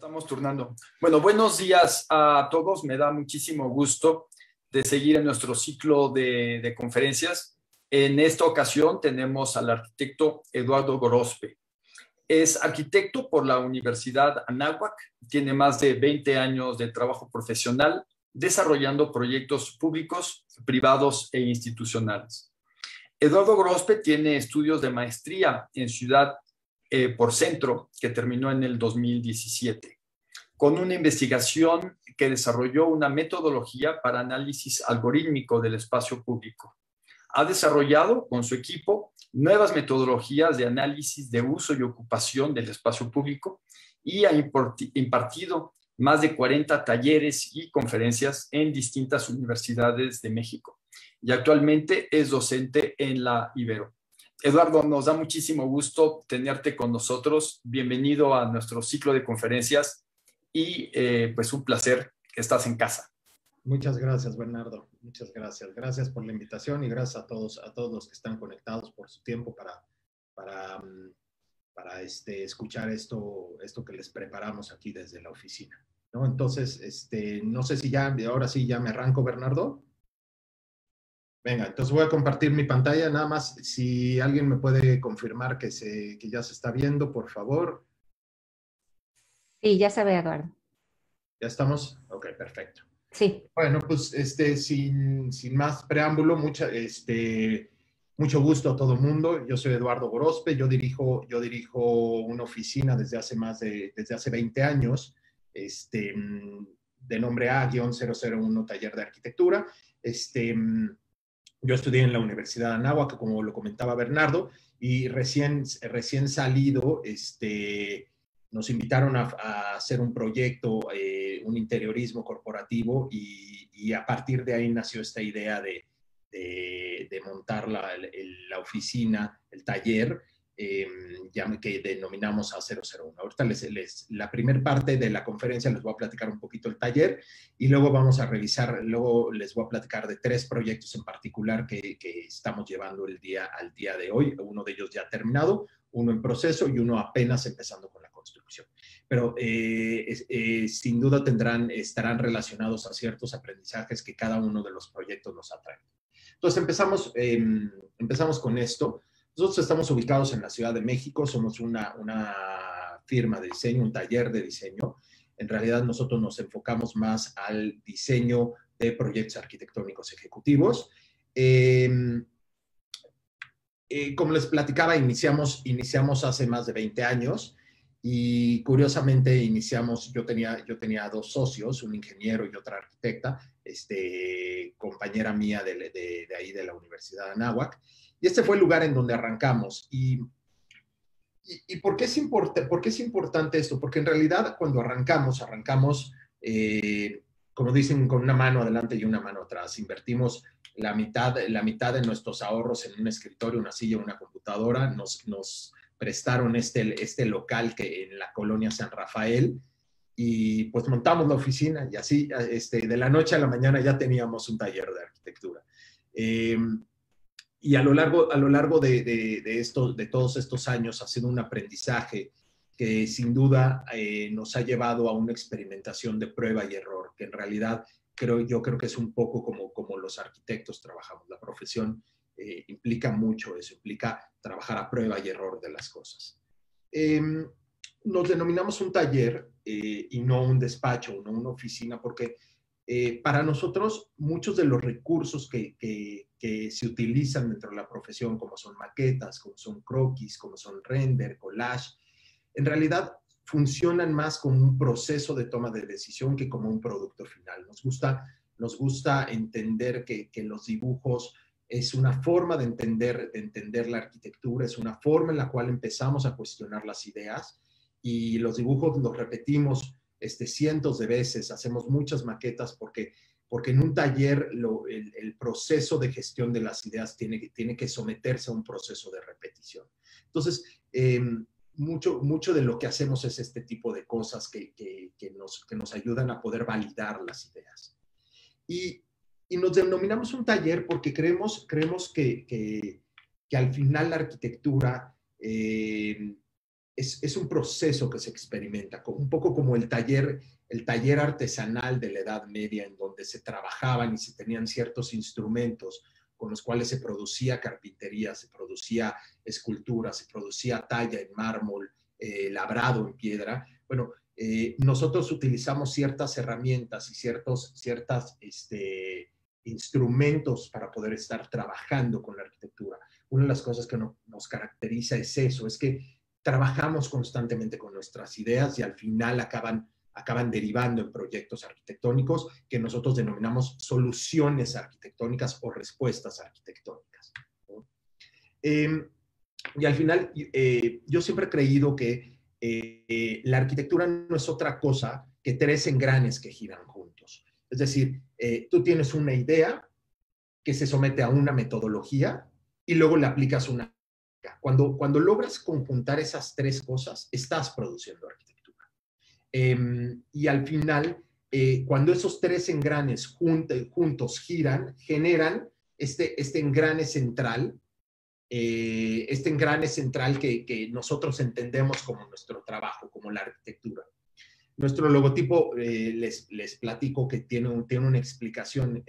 Estamos turnando. Bueno, buenos días a todos. Me da muchísimo gusto de seguir en nuestro ciclo de conferencias. En esta ocasión tenemos al arquitecto Eduardo Gorospe. Es arquitecto por la Universidad Anáhuac, tiene más de 20 años de trabajo profesional desarrollando proyectos públicos, privados e institucionales. Eduardo Gorospe tiene estudios de maestría en Ciudad por Centro, que terminó en el 2017, con una investigación que desarrolló una metodología para análisis algorítmico del espacio público. Ha desarrollado con su equipo nuevas metodologías de análisis de uso y ocupación del espacio público y ha impartido más de 40 talleres y conferencias en distintas universidades de México. Y actualmente es docente en la Ibero. Eduardo, nos da muchísimo gusto tenerte con nosotros. Bienvenido a nuestro ciclo de conferencias y pues un placer que estás en casa. Muchas gracias, Bernardo. Muchas gracias. Gracias por la invitación y gracias a todos los que están conectados por su tiempo para escuchar esto que les preparamos aquí desde la oficina, ¿no? Entonces, no sé si ahora sí ya me arranco, Bernardo. Venga, entonces voy a compartir mi pantalla. Nada más, si alguien me puede confirmar que ya se está viendo, por favor. Sí, ya se ve, Eduardo. ¿Ya estamos? Ok, perfecto. Sí. Bueno, pues sin más preámbulo, mucho gusto a todo el mundo. Yo soy Eduardo Gorospe, yo dirijo una oficina desde hace 20 años, de nombre A-001 Taller de Arquitectura. Yo estudié en la Universidad de Anáhuac, como lo comentaba Bernardo, y recién salido, nos invitaron a hacer un proyecto, un interiorismo corporativo, y a partir de ahí nació esta idea de montar la oficina, el taller, que denominamos A001. Ahorita la primera parte de la conferencia les voy a platicar un poquito el taller y luego vamos a revisar, luego les voy a platicar de 3 proyectos en particular que estamos llevando al día de hoy. Uno de ellos ya terminado, uno en proceso y uno apenas empezando con la construcción. Pero sin duda estarán relacionados a ciertos aprendizajes que cada uno de los proyectos nos atrae. Entonces empezamos con esto. Nosotros estamos ubicados en la Ciudad de México, somos una firma de diseño, un taller de diseño. En realidad nosotros nos enfocamos más al diseño de proyectos arquitectónicos ejecutivos. Como les platicaba, iniciamos hace más de 20 años y curiosamente yo tenía 2 socios, un ingeniero y otra arquitecta, compañera mía de ahí de la Universidad de Anáhuac, y este fue el lugar en donde arrancamos. ¿Y por qué es importante esto? Porque en realidad cuando arrancamos, como dicen, con una mano adelante y una mano atrás. Invertimos la mitad de nuestros ahorros en un escritorio, una silla, una computadora. Nos prestaron este local que en la colonia San Rafael, y pues montamos la oficina y así de la noche a la mañana ya teníamos un taller de arquitectura. Y a lo largo de todos estos años ha sido un aprendizaje que sin duda nos ha llevado a una experimentación de prueba y error, que en realidad yo creo que es un poco como los arquitectos trabajamos. La profesión implica mucho eso, implica trabajar a prueba y error de las cosas. Nos denominamos un taller y no un despacho, no una oficina, porque para nosotros muchos de los recursos que se utilizan dentro de la profesión, como son maquetas, como son croquis, como son render, collage, en realidad funcionan más como un proceso de toma de decisión que como un producto final. Nos gusta entender que los dibujos es una forma de entender la arquitectura, es una forma en la cual empezamos a cuestionar las ideas, y los dibujos los repetimos cientos de veces, hacemos muchas maquetas porque en un taller el proceso de gestión de las ideas tiene que someterse a un proceso de repetición. Entonces, mucho de lo que hacemos es este tipo de cosas que nos ayudan a poder validar las ideas. Y nos denominamos un taller porque creemos que al final la arquitectura es un proceso que se experimenta, un poco como el taller artesanal de la Edad Media, en donde se trabajaban y se tenían ciertos instrumentos con los cuales se producía carpintería, se producía escultura, se producía talla en mármol, labrado en piedra. Bueno, nosotros utilizamos ciertas herramientas y ciertos instrumentos para poder estar trabajando con la arquitectura. Una de las cosas que nos caracteriza es eso, es que trabajamos constantemente con nuestras ideas y al final acaban derivando en proyectos arquitectónicos que nosotros denominamos soluciones arquitectónicas o respuestas arquitectónicas, ¿no? Y al final, yo siempre he creído que la arquitectura no es otra cosa que tres engranes que giran juntos. Es decir, tú tienes una idea que se somete a una metodología y luego le aplicas una. Cuando logras conjuntar esas tres cosas, estás produciendo arquitectura. Y al final, cuando esos tres engranes juntos giran, generan este engrane central, que nosotros entendemos como nuestro trabajo, como la arquitectura. Nuestro logotipo, les platico que tiene una explicación.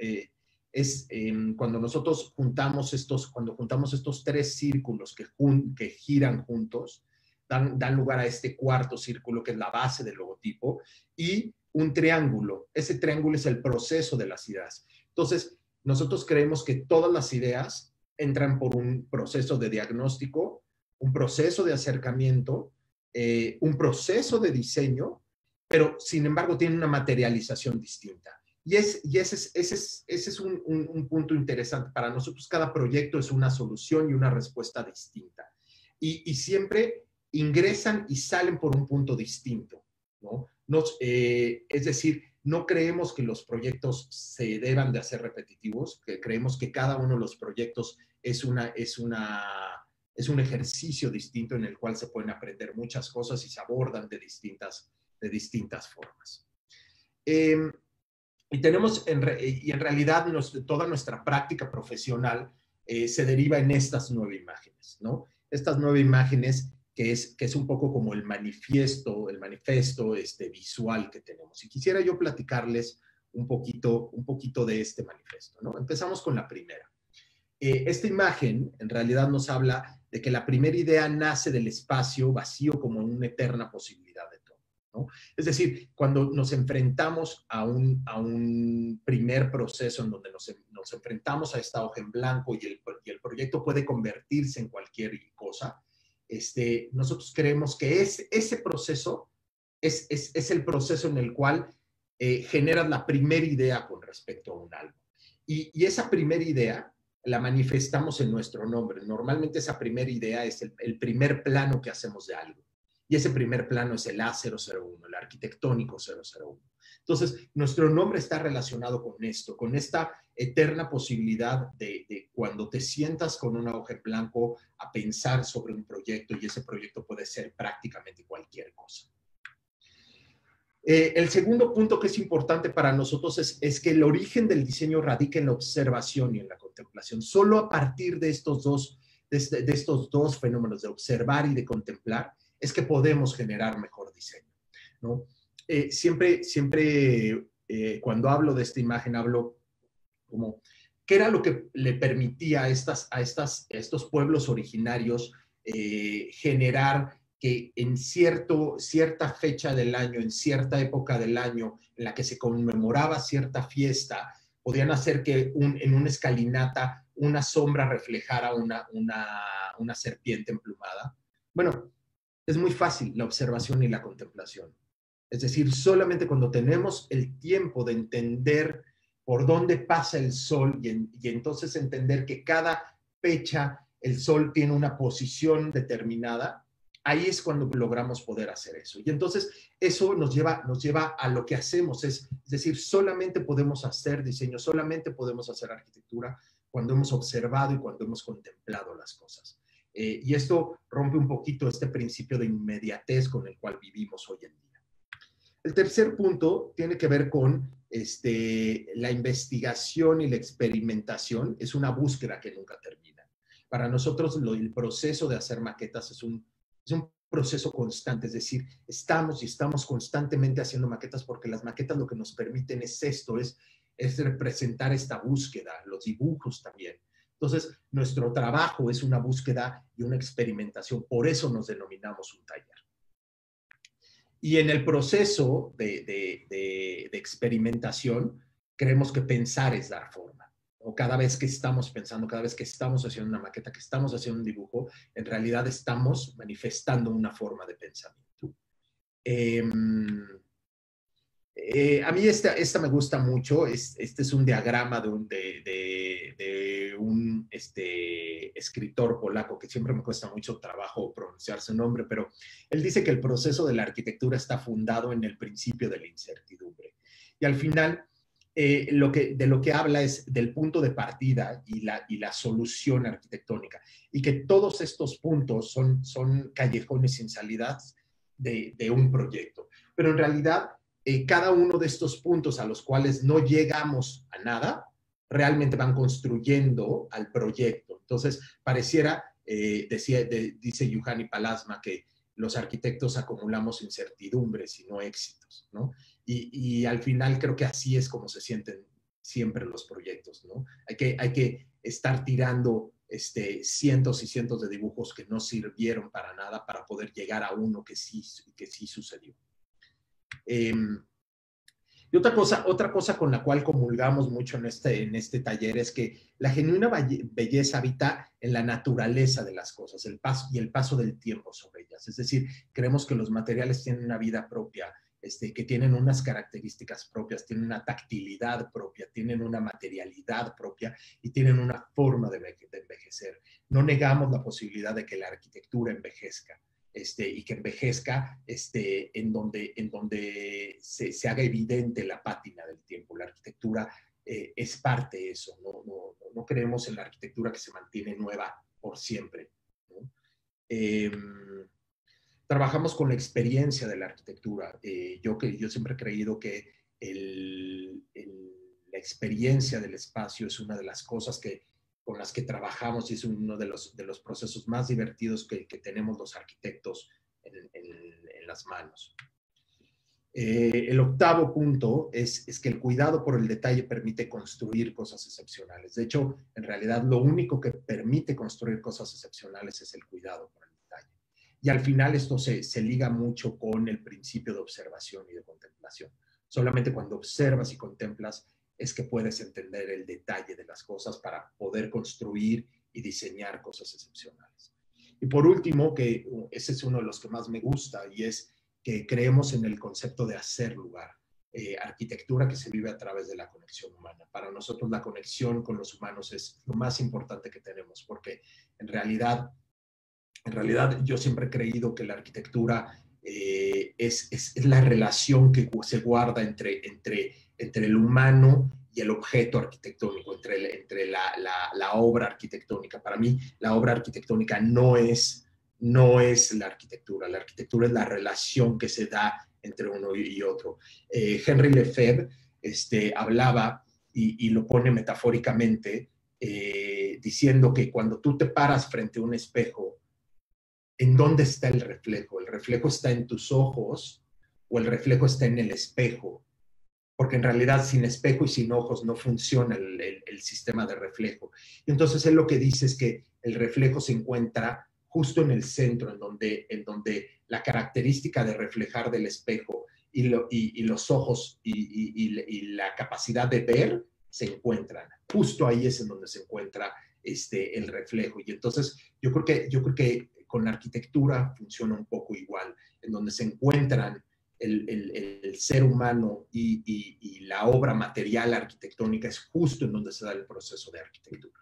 Cuando nosotros juntamos estos tres círculos que giran juntos, dan lugar a este cuarto círculo que es la base del logotipo, y un triángulo. Ese triángulo es el proceso de las ideas. Entonces, nosotros creemos que todas las ideas entran por un proceso de diagnóstico, un proceso de acercamiento, un proceso de diseño, pero sin embargo tienen una materialización distinta. Y ese es un punto interesante. Para nosotros cada proyecto es una solución y una respuesta distinta. Y siempre ingresan y salen por un punto distinto, ¿no? Es decir, no creemos que los proyectos se deban de hacer repetitivos, que creemos que cada uno de los proyectos es un ejercicio distinto en el cual se pueden aprender muchas cosas y se abordan de distintas formas. Y en realidad toda nuestra práctica profesional se deriva en estas 9 imágenes, ¿no? Estas 9 imágenes que es un poco como el manifiesto visual que tenemos. Y quisiera yo platicarles un poquito de este manifiesto, ¿no? Empezamos con la primera. Esta imagen en realidad nos habla de que la primera idea nace del espacio vacío como una eterna posibilidad de todo, ¿no? Es decir, cuando nos enfrentamos a un primer proceso en donde nos enfrentamos a esta hoja en blanco y el proyecto puede convertirse en cualquier cosa, nosotros creemos que ese proceso es el proceso en el cual generas la primera idea con respecto a un algo. Y esa primera idea la manifestamos en nuestro nombre. Normalmente esa primera idea es el primer plano que hacemos de algo. Y ese primer plano es el A001, el arquitectónico 001. Entonces, nuestro nombre está relacionado con esto, con esta eterna posibilidad de cuando te sientas con una hoja en blanco a pensar sobre un proyecto, y ese proyecto puede ser prácticamente cualquier cosa. El segundo punto que es importante para nosotros es que el origen del diseño radica en la observación y en la contemplación. Solo a partir de estos dos fenómenos, de observar y de contemplar, es que podemos generar mejor diseño, ¿no? Siempre cuando hablo de esta imagen, hablo como qué era lo que le permitía a estos pueblos originarios generar que en cierta fecha del año, en cierta época del año en la que se conmemoraba cierta fiesta, podían hacer que en una escalinata una sombra reflejara una serpiente emplumada. Bueno, es muy fácil la observación y la contemplación. Es decir, solamente cuando tenemos el tiempo de entender por dónde pasa el sol y entonces entender que cada fecha el sol tiene una posición determinada, ahí es cuando logramos poder hacer eso. Y entonces eso nos lleva a lo que hacemos. Es decir, solamente podemos hacer diseño, solamente podemos hacer arquitectura cuando hemos observado y cuando hemos contemplado las cosas. Y esto rompe un poquito este principio de inmediatez con el cual vivimos hoy en día. El tercer punto tiene que ver con la investigación y la experimentación. Es una búsqueda que nunca termina. Para nosotros el proceso de hacer maquetas es un proceso constante, es decir, estamos constantemente haciendo maquetas porque las maquetas lo que nos permiten es esto, es representar esta búsqueda, los dibujos también. Entonces, nuestro trabajo es una búsqueda y una experimentación, por eso nos denominamos un taller. Y en el proceso de experimentación, creemos que pensar es dar forma. O cada vez que estamos pensando, cada vez que estamos haciendo una maqueta, que estamos haciendo un dibujo, en realidad estamos manifestando una forma de pensamiento. A mí esta me gusta mucho. Este es un diagrama de un escritor polaco que siempre me cuesta mucho trabajo pronunciar su nombre, pero él dice que el proceso de la arquitectura está fundado en el principio de la incertidumbre. Y al final, de lo que habla es del punto de partida y la solución arquitectónica. Y que todos estos puntos son callejones sin salida de un proyecto. Pero en realidad, cada uno de estos puntos a los cuales no llegamos a nada, realmente van construyendo al proyecto. Entonces, pareciera, dice Juhani Pallasmaa, que los arquitectos acumulamos incertidumbres y no éxitos, ¿no? Y al final creo que así es como se sienten siempre los proyectos, ¿no? Hay que estar tirando cientos y cientos de dibujos que no sirvieron para nada para poder llegar a uno que sí sucedió. Y otra cosa con la cual comulgamos mucho en este taller es que la genuina belleza habita en la naturaleza de las cosas, el paso del tiempo sobre ellas. Es decir, creemos que los materiales tienen una vida propia, que tienen unas características propias, tienen una tactilidad propia, tienen una materialidad propia y tienen una forma de envejecer. No negamos la posibilidad de que la arquitectura envejezca. Y que envejezca en donde se haga evidente la pátina del tiempo. La arquitectura es parte de eso. No creemos en la arquitectura que se mantiene nueva por siempre, ¿no? Trabajamos con la experiencia de la arquitectura. Yo siempre he creído que la experiencia del espacio es una de las cosas con las que trabajamos y es uno de los procesos más divertidos que tenemos los arquitectos en las manos. El octavo punto es que el cuidado por el detalle permite construir cosas excepcionales. De hecho, en realidad, lo único que permite construir cosas excepcionales es el cuidado por el detalle. Y al final esto se liga mucho con el principio de observación y de contemplación. Solamente cuando observas y contemplas es que puedes entender el detalle de las cosas para poder construir y diseñar cosas excepcionales. Y por último, que ese es uno de los que más me gusta, y es que creemos en el concepto de hacer lugar. Arquitectura que se vive a través de la conexión humana. Para nosotros la conexión con los humanos es lo más importante que tenemos, porque en realidad yo siempre he creído que la arquitectura es la relación que se guarda entre el humano y el objeto arquitectónico, entre la obra arquitectónica. Para mí, la obra arquitectónica no es la arquitectura es la relación que se da entre uno y otro. Henri Lefebvre hablaba, y lo pone metafóricamente, diciendo que cuando tú te paras frente a un espejo, ¿en dónde está el reflejo? ¿El reflejo está en tus ojos o el reflejo está en el espejo? Porque en realidad sin espejo y sin ojos no funciona el sistema de reflejo. Y entonces él lo que dice es que el reflejo se encuentra justo en el centro, en donde la característica de reflejar del espejo y los ojos y la capacidad de ver se encuentran. Justo ahí es en donde se encuentra el reflejo. Y entonces yo creo que con la arquitectura funciona un poco igual, en donde se encuentran el ser humano y la obra material arquitectónica es justo en donde se da el proceso de arquitectura.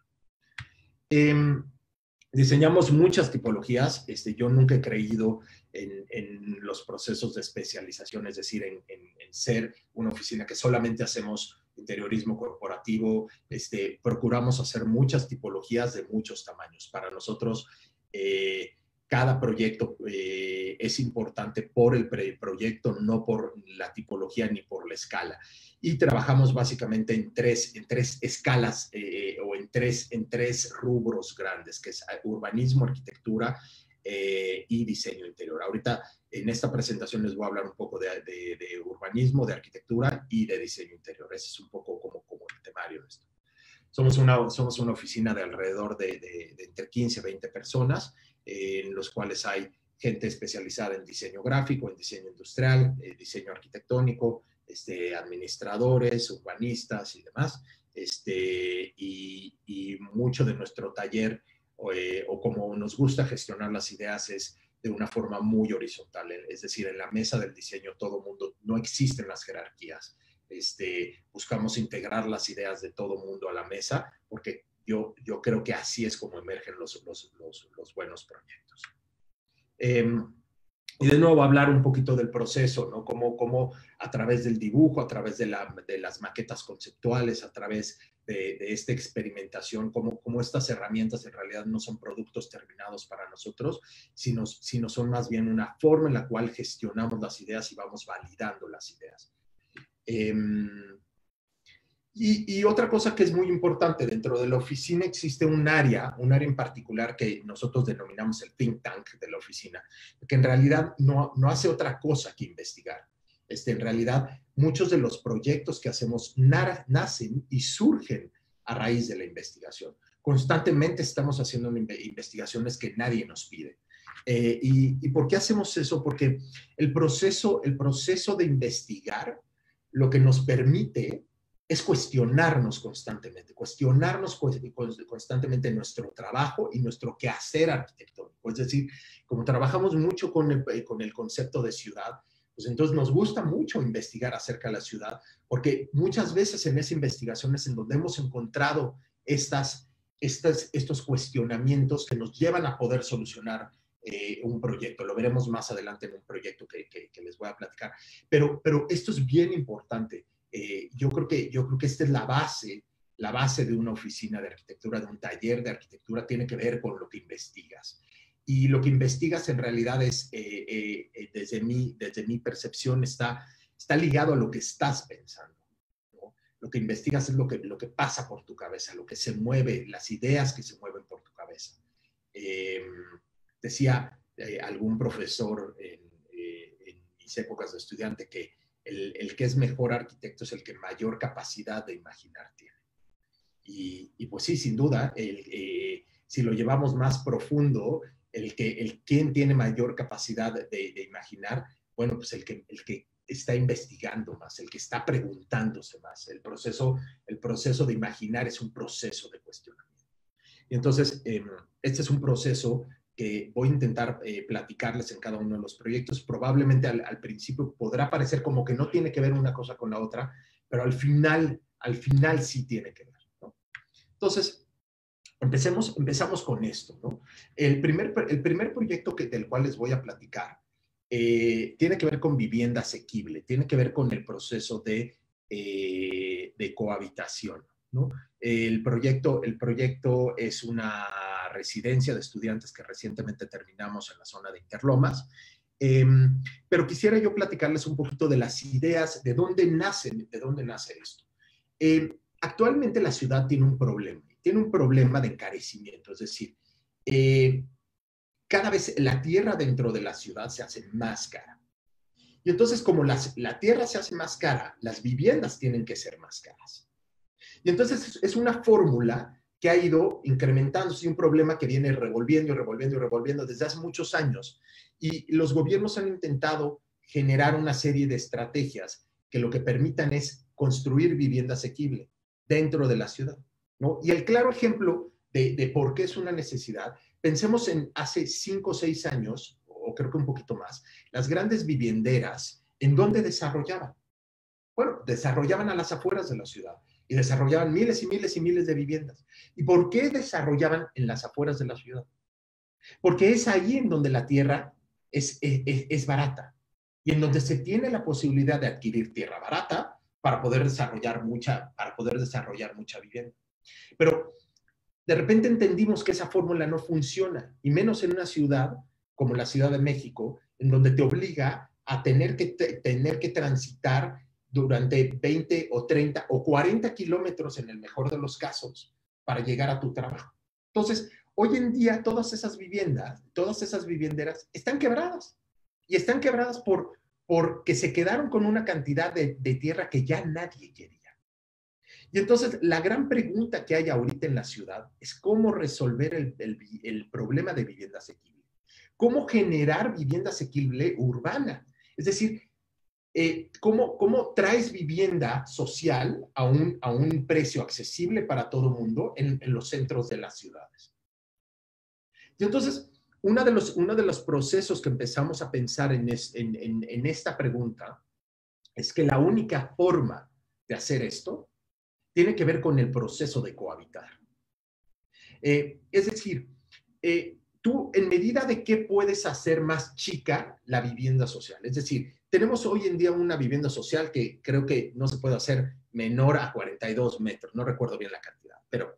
Diseñamos muchas tipologías. Yo nunca he creído en los procesos de especialización, es decir, en ser una oficina que solamente hacemos interiorismo corporativo. Procuramos hacer muchas tipologías de muchos tamaños. Para nosotros, cada proyecto es importante por el proyecto, no por la tipología ni por la escala. Y trabajamos básicamente en tres escalas o en tres rubros grandes, que es urbanismo, arquitectura y diseño interior. Ahorita en esta presentación les voy a hablar un poco de urbanismo, de arquitectura y de diseño interior. Ese es un poco como el temario de esto. Somos una oficina de alrededor de entre 15 y 20 personas, en los cuales hay gente especializada en diseño gráfico, en diseño industrial, diseño arquitectónico, administradores, urbanistas y demás. Y mucho de nuestro taller, o como nos gusta gestionar las ideas, es de una forma muy horizontal. Es decir, en la mesa del diseño todo mundo, no existen las jerarquías. Buscamos integrar las ideas de todo mundo a la mesa, porque yo creo que así es como emergen los buenos proyectos. Y de nuevo hablar un poquito del proceso, ¿no? Cómo a través del dibujo, a través de las maquetas conceptuales, a través de esta experimentación, cómo estas herramientas en realidad no son productos terminados para nosotros, sino son más bien una forma en la cual gestionamos las ideas y vamos validando las ideas. Y otra cosa que es muy importante, dentro de la oficina existe un área en particular que nosotros denominamos el think tank de la oficina, que en realidad no hace otra cosa que investigar. En realidad, muchos de los proyectos que hacemos nacen y surgen a raíz de la investigación. Constantemente estamos haciendo investigaciones que nadie nos pide. ¿Y por qué hacemos eso? Porque el proceso de investigar lo que nos permite es cuestionarnos constantemente nuestro trabajo y nuestro quehacer arquitectónico. Es decir, como trabajamos mucho con el concepto de ciudad, pues entonces nos gusta mucho investigar acerca de la ciudad, porque muchas veces en esa investigación es en donde hemos encontrado estos cuestionamientos que nos llevan a poder solucionar un proyecto. Lo veremos más adelante en un proyecto que les voy a platicar. Pero esto es bien importante. Yo creo que esta es la base de una oficina de arquitectura, de un taller de arquitectura, tiene que ver con lo que investigas. Y lo que investigas en realidad es, desde mi percepción, está ligado a lo que estás pensando, ¿no? Lo que investigas es lo que pasa por tu cabeza, lo que se mueve, las ideas que se mueven por tu cabeza. Decía algún profesor en mis épocas de estudiante que el que es mejor arquitecto es el que mayor capacidad de imaginar tiene. Y pues sí, sin duda, si lo llevamos más profundo, quien tiene mayor capacidad de imaginar, bueno, pues el que está investigando más, el que está preguntándose más. El proceso de imaginar es un proceso de cuestionamiento. Y entonces, este es un proceso que voy a intentar platicarles en cada uno de los proyectos. Probablemente al principio podrá parecer como que no tiene que ver una cosa con la otra, pero al final sí tiene que ver, ¿no? Entonces, empezamos con esto, ¿no? El primer proyecto del cual les voy a platicar tiene que ver con vivienda asequible, tiene que ver con el proceso de cohabitación, ¿no? El proyecto es una residencia de estudiantes que recientemente terminamos en la zona de Interlomas, pero quisiera yo platicarles un poquito de las ideas, de dónde nace esto. Actualmente la ciudad tiene un problema de encarecimiento, es decir, cada vez la tierra dentro de la ciudad se hace más cara. Y entonces, como la tierra se hace más cara, las viviendas tienen que ser más caras. Y entonces es una fórmula que ha ido incrementándose, un problema que viene revolviendo desde hace muchos años. Y los gobiernos han intentado generar una serie de estrategias que lo que permitan es construir vivienda asequible dentro de la ciudad, ¿no? Y el claro ejemplo de por qué es una necesidad, pensemos en hace 5 o 6 años, o creo que un poquito más, las grandes vivienderas, ¿en dónde desarrollaban? Bueno, desarrollaban a las afueras de la ciudad y desarrollaban miles y miles y miles de viviendas. ¿Y por qué desarrollaban en las afueras de la ciudad? Porque es ahí en donde la tierra es barata y en donde se tiene la posibilidad de adquirir tierra barata para poder desarrollar mucha vivienda. Pero de repente entendimos que esa fórmula no funciona, y menos en una ciudad como la Ciudad de México, en donde te obliga a tener que transitar durante 20 o 30 o 40 kilómetros en el mejor de los casos para llegar a tu trabajo. Entonces, hoy en día todas esas vivienderas están quebradas. Y están quebradas porque se quedaron con una cantidad de tierra que ya nadie quería. Y entonces la gran pregunta que hay ahorita en la ciudad es cómo resolver el problema de vivienda asequible. Cómo generar vivienda asequible urbana. Es decir, ¿cómo traes vivienda social a un precio accesible para todo el mundo en los centros de las ciudades? Y entonces, uno de los procesos que empezamos a pensar en esta pregunta es que la única forma de hacer esto tiene que ver con el proceso de cohabitar. Es decir, tú en medida de qué puedes hacer más chica la vivienda social. Es decir, tenemos hoy en día una vivienda social que creo que no se puede hacer menor a 42 metros, no recuerdo bien la cantidad, pero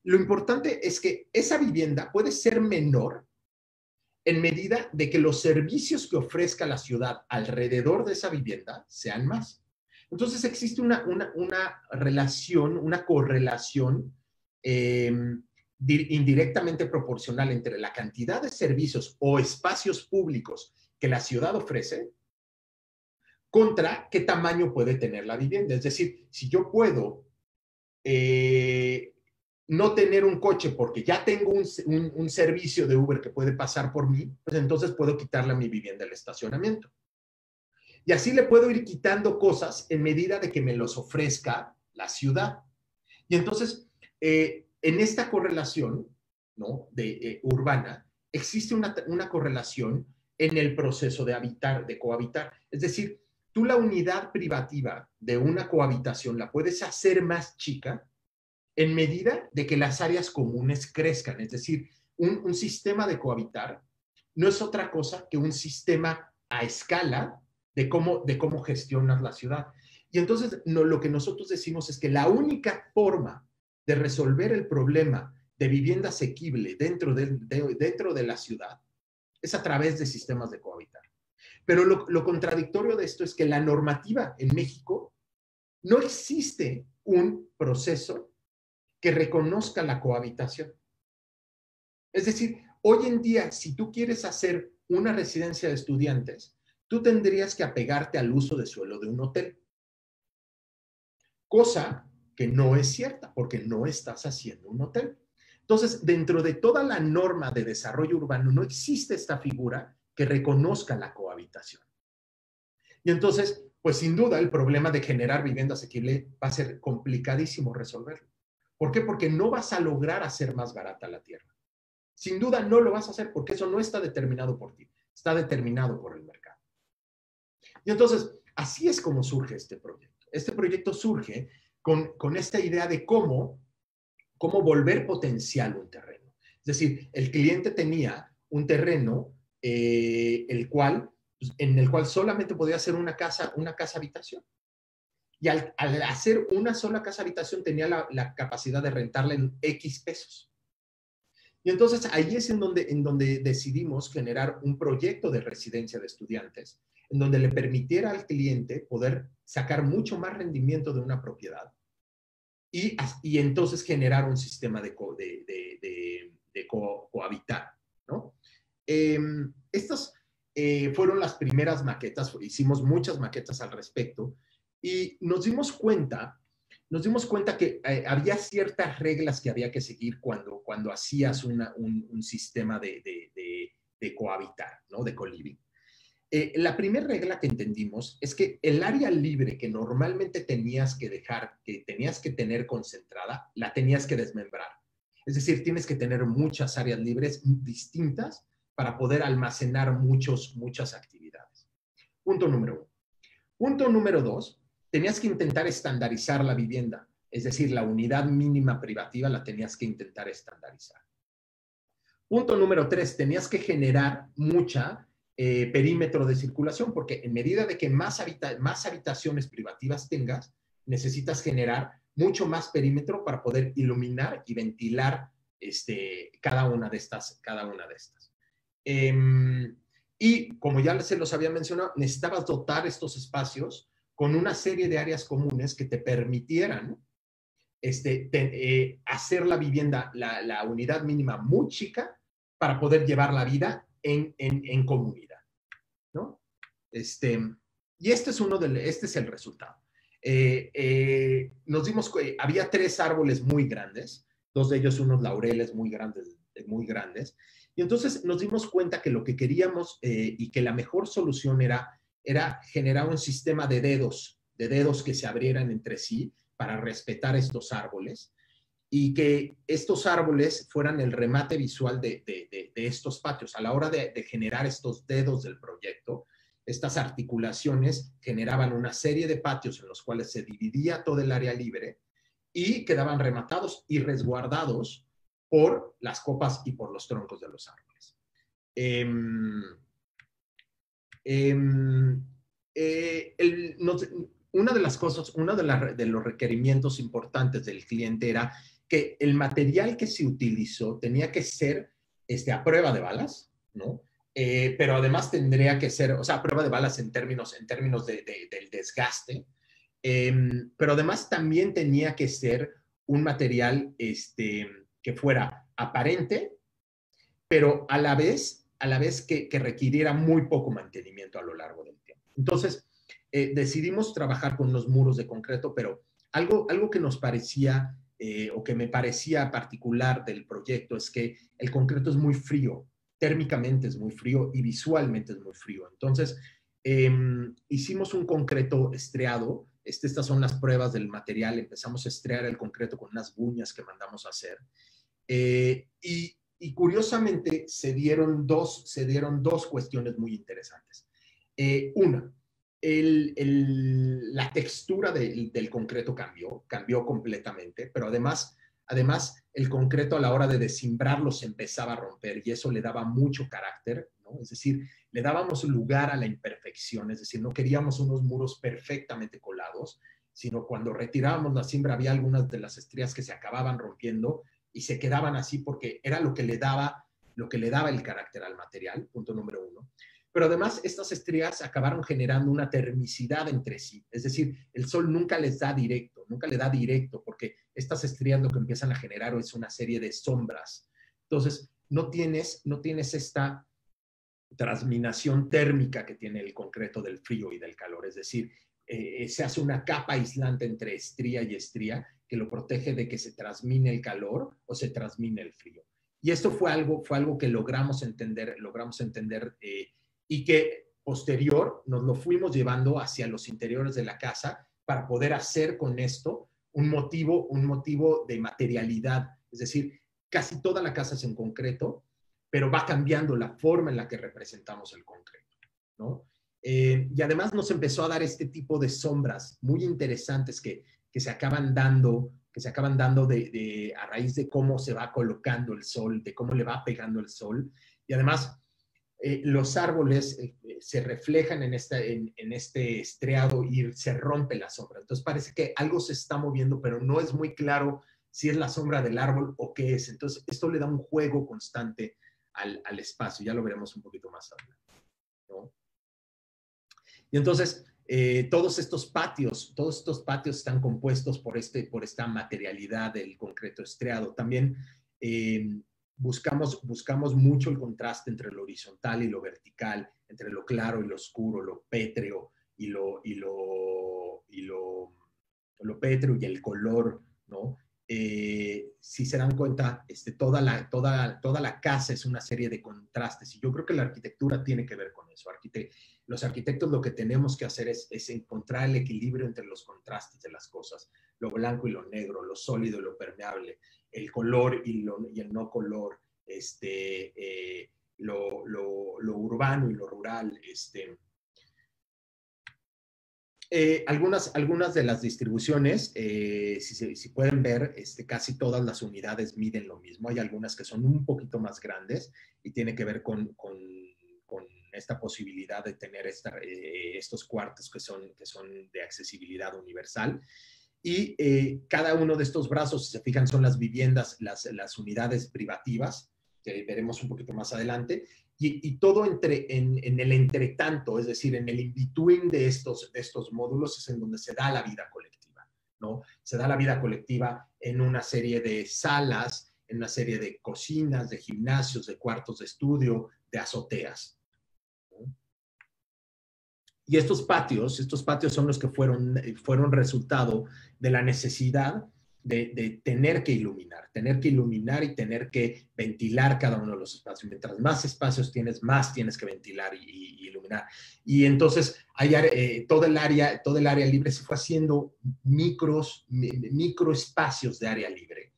lo importante es que esa vivienda puede ser menor en medida de que los servicios que ofrezca la ciudad alrededor de esa vivienda sean más. Entonces existe una relación, una correlación indirectamente proporcional entre la cantidad de servicios o espacios públicos que la ciudad ofrece contra qué tamaño puede tener la vivienda. Es decir, si yo puedo no tener un coche porque ya tengo un servicio de Uber que puede pasar por mí, pues entonces puedo quitarle a mi vivienda el estacionamiento. Y así le puedo ir quitando cosas en medida de que me los ofrezca la ciudad. Y entonces, en esta correlación, ¿no?, urbana, existe una correlación en el proceso de habitar, de cohabitar. Es decir, tú la unidad privativa de una cohabitación la puedes hacer más chica en medida de que las áreas comunes crezcan. Es decir, un sistema de cohabitar no es otra cosa que un sistema a escala de cómo gestionas la ciudad. Y entonces lo que nosotros decimos es que la única forma de resolver el problema de vivienda asequible dentro de la ciudad es a través de sistemas de cohabitar. Pero lo contradictorio de esto es que la normativa en México no existe un proceso que reconozca la cohabitación. Es decir, hoy en día, si tú quieres hacer una residencia de estudiantes, tú tendrías que apegarte al uso de suelo de un hotel. Cosa que no es cierta, porque no estás haciendo un hotel. Entonces, dentro de toda la norma de desarrollo urbano, no existe esta figura que reconozca la cohabitación. Y entonces, pues sin duda, el problema de generar vivienda asequible va a ser complicadísimo resolverlo. ¿Por qué? Porque no vas a lograr hacer más barata la tierra. Sin duda no lo vas a hacer porque eso no está determinado por ti, está determinado por el mercado. Y entonces, así es como surge este proyecto. Este proyecto surge con esta idea de cómo volver potencial un terreno. Es decir, el cliente tenía un terreno en el cual solamente podía hacer una casa habitación. Y al hacer una sola casa habitación tenía la capacidad de rentarla en X pesos. Y entonces ahí es en donde decidimos generar un proyecto de residencia de estudiantes, en donde le permitiera al cliente poder sacar mucho más rendimiento de una propiedad y entonces generar un sistema de cohabitar, ¿no? Estas fueron las primeras maquetas, hicimos muchas maquetas al respecto y nos dimos cuenta que había ciertas reglas que había que seguir cuando hacías un sistema de cohabitar, ¿no?, de co-living. La primera regla que entendimos es que el área libre que normalmente tenías que tener concentrada, la tenías que desmembrar. Es decir, tienes que tener muchas áreas libres distintas para poder almacenar muchas actividades. Punto número 1. Punto número 2, tenías que intentar estandarizar la vivienda. Es decir, la unidad mínima privativa la tenías que intentar estandarizar. Punto número 3, tenías que generar mucha perímetro de circulación, porque en medida de que más habitaciones privativas tengas, necesitas generar mucho más perímetro para poder iluminar y ventilar cada una de estas. Y como ya se los había mencionado, necesitabas dotar estos espacios con una serie de áreas comunes que te permitieran hacer la vivienda, la unidad mínima muy chica para poder llevar la vida en comunidad, ¿no? Y este es el resultado. Nos dimos que había 3 árboles muy grandes, 2 de ellos unos laureles muy grandes, y entonces nos dimos cuenta que lo que queríamos y que la mejor solución era generar un sistema de dedos que se abrieran entre sí para respetar estos árboles, y que estos árboles fueran el remate visual de estos patios. A la hora de generar estos dedos del proyecto, estas articulaciones generaban una serie de patios en los cuales se dividía todo el área libre y quedaban rematados y resguardados por las copas y por los troncos de los árboles. Una de las cosas, de los requerimientos importantes del cliente era que el material que se utilizó tenía que ser a prueba de balas, ¿no? Pero además tendría que ser, o sea, a prueba de balas en términos del desgaste, pero además también tenía que ser un material que fuera aparente, pero a la vez que requiriera muy poco mantenimiento a lo largo del tiempo. Entonces, decidimos trabajar con unos muros de concreto, pero algo que nos parecía o que me parecía particular del proyecto es que el concreto es muy frío, térmicamente es muy frío y visualmente es muy frío. Entonces, hicimos un concreto estriado. Estas son las pruebas del material. Empezamos a estriar el concreto con unas buñas que mandamos a hacer. Y curiosamente se dieron dos cuestiones muy interesantes. Una, la textura del concreto cambió completamente, pero además el concreto a la hora de descimbrarlo se empezaba a romper y eso le daba mucho carácter, ¿no? Es decir, le dábamos lugar a la imperfección, es decir, no queríamos unos muros perfectamente colados, sino cuando retirábamos la cimbra había algunas de las estrías que se acababan rompiendo y se quedaban así porque era lo que le daba el carácter al material, punto número 1. Pero además estas estrías acabaron generando una termicidad entre sí, es decir, el sol nunca le da directo, porque estas estrías lo que empiezan a generar es una serie de sombras. Entonces, no tienes esta transminación térmica que tiene el concreto del frío y del calor, es decir, se hace una capa aislante entre estría y estría que lo protege de que se transmine el calor o se transmine el frío. Y esto fue algo que logramos entender y que posterior nos lo fuimos llevando hacia los interiores de la casa para poder hacer con esto un motivo de materialidad. Es decir, casi toda la casa es en concreto, pero va cambiando la forma en la que representamos el concreto, ¿no? Y además nos empezó a dar este tipo de sombras muy interesantes que se acaban dando a raíz de cómo se va colocando el sol, de cómo le va pegando el sol. Y además, los árboles se reflejan en este estriado y se rompe la sombra. Entonces parece que algo se está moviendo, pero no es muy claro si es la sombra del árbol o qué es. Entonces esto le da un juego constante al espacio. Ya lo veremos un poquito más adelante, ¿no? Y entonces, todos estos patios están compuestos por esta materialidad del concreto estriado. También buscamos mucho el contraste entre lo horizontal y lo vertical, entre lo claro y lo oscuro, lo pétreo y lo pétreo y el color, ¿no? Si se dan cuenta, toda la casa es una serie de contrastes y yo creo que la arquitectura tiene que ver con eso. Los arquitectos lo que tenemos que hacer es encontrar el equilibrio entre los contrastes de las cosas, lo blanco y lo negro, lo sólido y lo permeable, el color y el no color, lo urbano y lo rural, algunas de las distribuciones, si pueden ver, casi todas las unidades miden lo mismo. Hay algunas que son un poquito más grandes y tiene que ver con esta posibilidad de tener estos cuartos que son de accesibilidad universal. Y cada uno de estos brazos, si se fijan, son las viviendas, las unidades privativas, que veremos un poquito más adelante. Y todo en el entretanto, es decir, en el in-between de estos módulos es en donde se da la vida colectiva, ¿no? Se da la vida colectiva en una serie de salas, en una serie de cocinas, de gimnasios, de cuartos de estudio, de azoteas, ¿no? Y estos patios son los que fueron resultado de la necesidad de tener que iluminar y tener que ventilar cada uno de los espacios. Mientras más espacios tienes, más tienes que ventilar y iluminar. Y entonces todo el área libre se fue haciendo micro espacios de área libre,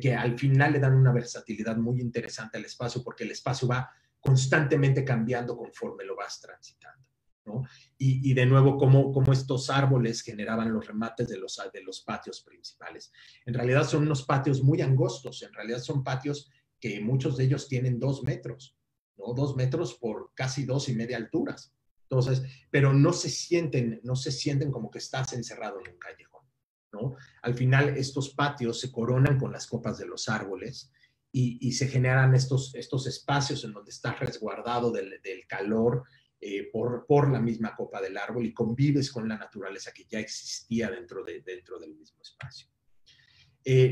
que al final le dan una versatilidad muy interesante al espacio, porque el espacio va constantemente cambiando conforme lo vas transitando, ¿no? Y de nuevo, cómo estos árboles generaban los remates de los patios principales. En realidad son unos patios muy angostos, en realidad son patios que muchos de ellos tienen 2 metros, ¿no? 2 metros por casi 2.5 alturas. Entonces, pero no se sienten como que estás encerrado en un callejón, ¿no? Al final, estos patios se coronan con las copas de los árboles y se generan estos espacios en donde estás resguardado del calor, por la misma copa del árbol, y convives con la naturaleza que ya existía dentro del mismo espacio.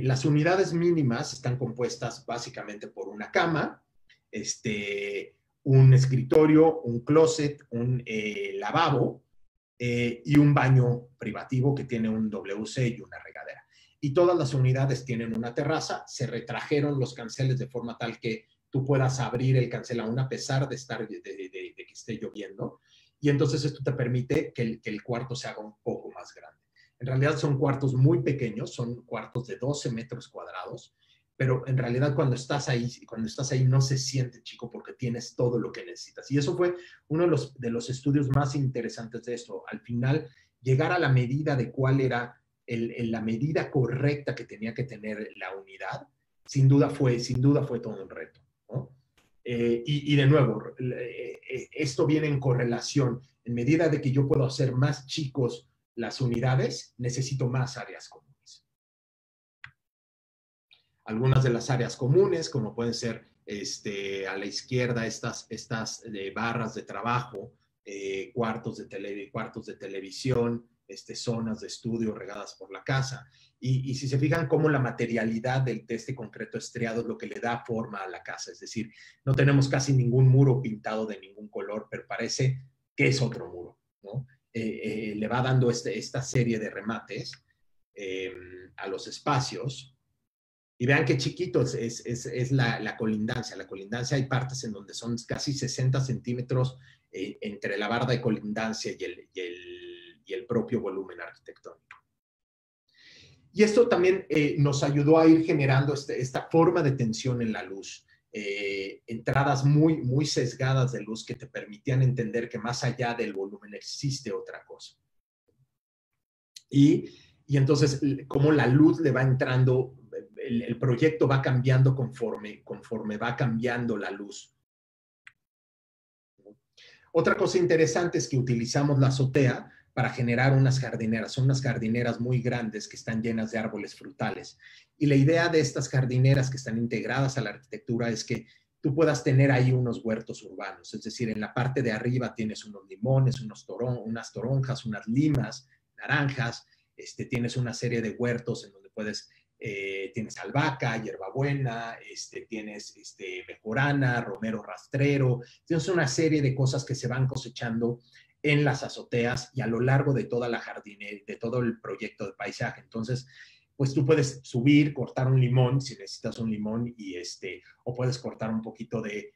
Las unidades mínimas están compuestas básicamente por una cama, un escritorio, un closet, un lavabo y un baño privativo que tiene un WC y una regadera. Y todas las unidades tienen una terraza. Se retrajeron los canceles de forma tal que tú puedas abrir el cancel aún a pesar de que esté lloviendo. Y entonces esto te permite que el cuarto se haga un poco más grande. En realidad son cuartos muy pequeños, son cuartos de 12 metros cuadrados, pero en realidad cuando estás ahí no se siente chico porque tienes todo lo que necesitas. Y eso fue uno de los estudios más interesantes de esto. Al final, llegar a la medida de cuál era la medida correcta que tenía que tener la unidad, sin duda fue todo un reto, ¿no? Y de nuevo, esto viene en correlación. En medida de que yo puedo hacer más chicos las unidades, necesito más áreas comunes. Algunas de las áreas comunes, como pueden ser a la izquierda, estas barras de trabajo, cuartos de televisión, zonas de estudio regadas por la casa. Y si se fijan cómo la materialidad de este concreto estriado es lo que le da forma a la casa. Es decir, no tenemos casi ningún muro pintado de ningún color, pero parece que es otro muro, ¿no? Le va dando esta serie de remates a los espacios. Y vean qué chiquito es la colindancia. La colindancia, hay partes en donde son casi 60 centímetros entre la barda de colindancia y el propio volumen arquitectónico. Y esto también nos ayudó a ir generando esta forma de tensión en la luz. Entradas muy, muy sesgadas de luz que te permitían entender que más allá del volumen existe otra cosa. Y entonces, como la luz le va entrando, el proyecto va cambiando conforme va cambiando la luz. Otra cosa interesante es que utilizamos la azotea para generar unas jardineras. Son unas jardineras muy grandes que están llenas de árboles frutales. Y la idea de estas jardineras que están integradas a la arquitectura es que tú puedas tener ahí unos huertos urbanos. Es decir, en la parte de arriba tienes unos limones, unas toronjas, unas limas, naranjas. Tienes una serie de huertos en donde tienes albahaca, hierbabuena, tienes mejorana, romero rastrero. Tienes una serie de cosas que se van cosechando en las azoteas y a lo largo de toda la jardinera, de todo el proyecto de paisaje. Entonces, pues tú puedes subir, cortar un limón si necesitas un limón o puedes cortar un poquito de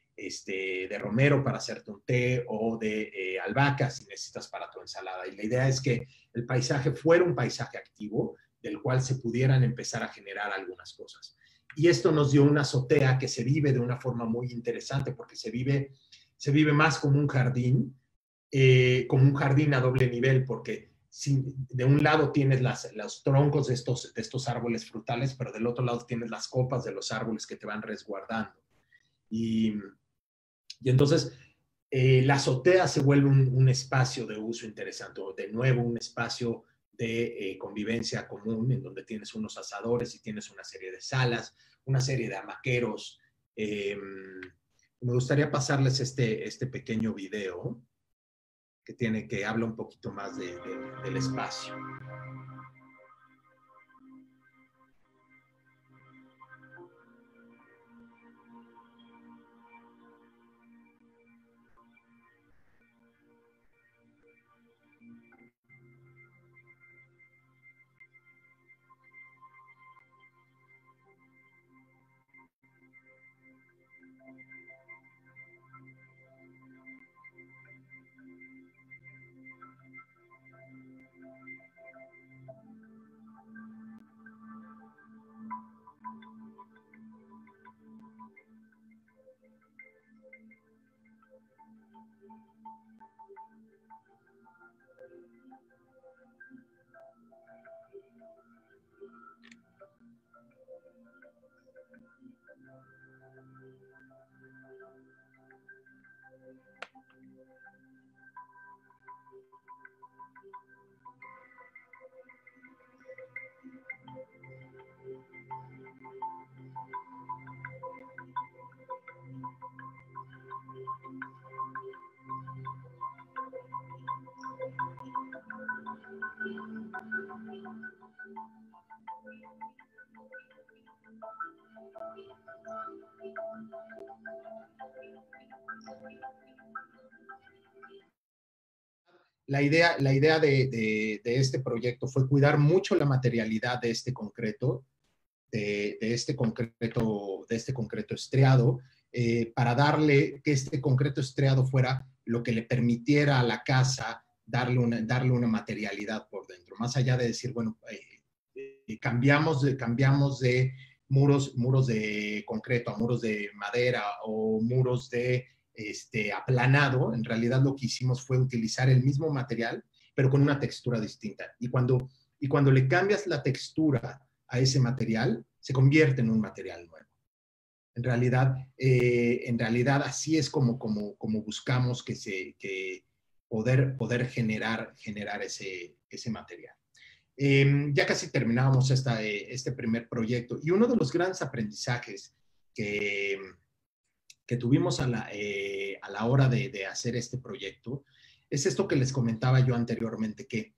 romero para hacerte un té, o de albahaca si necesitas para tu ensalada. Y la idea es que el paisaje fuera un paisaje activo del cual se pudieran empezar a generar algunas cosas. Y esto nos dio una azotea que se vive de una forma muy interesante, porque se vive más como un jardín a doble nivel, porque de un lado tienes los troncos de estos árboles frutales, pero del otro lado tienes las copas de los árboles que te van resguardando. Y entonces la azotea se vuelve un espacio de uso interesante, o de nuevo un espacio de convivencia común, en donde tienes unos asadores y tienes una serie de salas, una serie de hamaqueros. Me gustaría pasarles este pequeño video que habla un poquito más del espacio. La idea de este proyecto fue cuidar mucho la materialidad de este concreto, de este concreto estriado, para darle que este concreto estriado fuera lo que le permitiera a la casa darle una materialidad por dentro, más allá de decir, bueno, cambiamos de muros de concreto a muros de madera o muros de aplanado. En realidad lo que hicimos fue utilizar el mismo material, pero con una textura distinta. Y cuando le cambias la textura a ese material, se convierte en un material nuevo. En realidad así es como buscamos poder generar ese material. Ya casi terminábamos este primer proyecto, y uno de los grandes aprendizajes que tuvimos a la hora de hacer este proyecto es esto que les comentaba yo anteriormente, que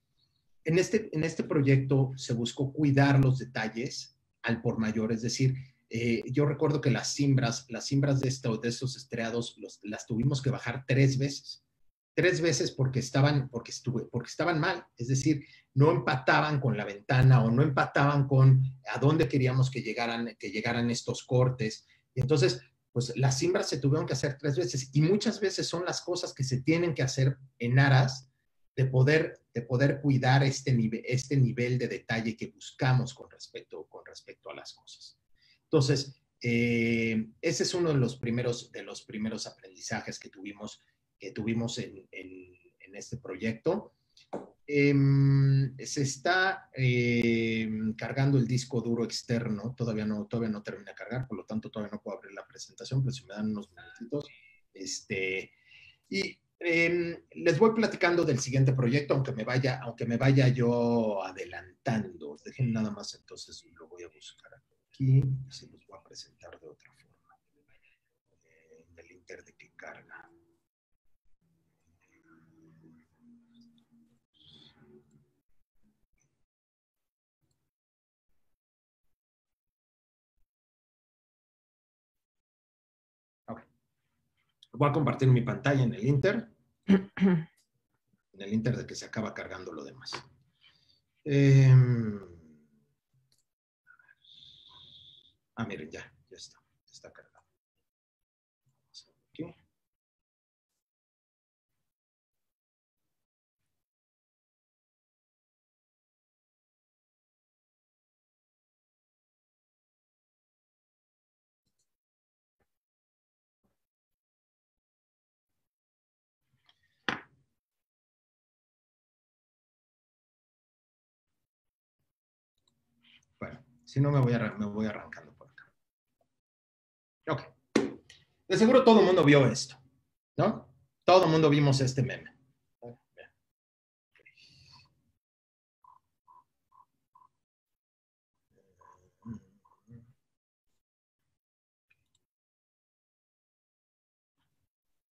en este proyecto se buscó cuidar los detalles al por mayor. Es decir, yo recuerdo que las cimbras de estos estriados las tuvimos que bajar 3 veces. 3 veces porque estaban mal. Es decir, no empataban con la ventana o no empataban con a dónde queríamos que llegaran estos cortes. Y entonces, pues las cimbras se tuvieron que hacer 3 veces, y muchas veces son las cosas que se tienen que hacer en aras de poder cuidar este nivel de detalle que buscamos con respecto a las cosas. Entonces, ese es uno de los primeros aprendizajes que tuvimos en este proyecto. Se está cargando el disco duro externo, todavía no termina de cargar, por lo tanto todavía no puedo abrir la presentación, pero si me dan unos minutitos. Y les voy platicando del siguiente proyecto, aunque me vaya yo adelantando. Dejen nada más, entonces lo voy a buscar aquí y se los voy a presentar de otra forma. En el inter de que carga. Ok. Voy a compartir mi pantalla en el inter. En el inter de que se acaba cargando lo demás. Miren, ya está cargado. Aquí. Bueno, si no me voy arrancando por acá. Ok. De seguro todo el mundo vio esto, ¿no? Todo el mundo vimos este meme.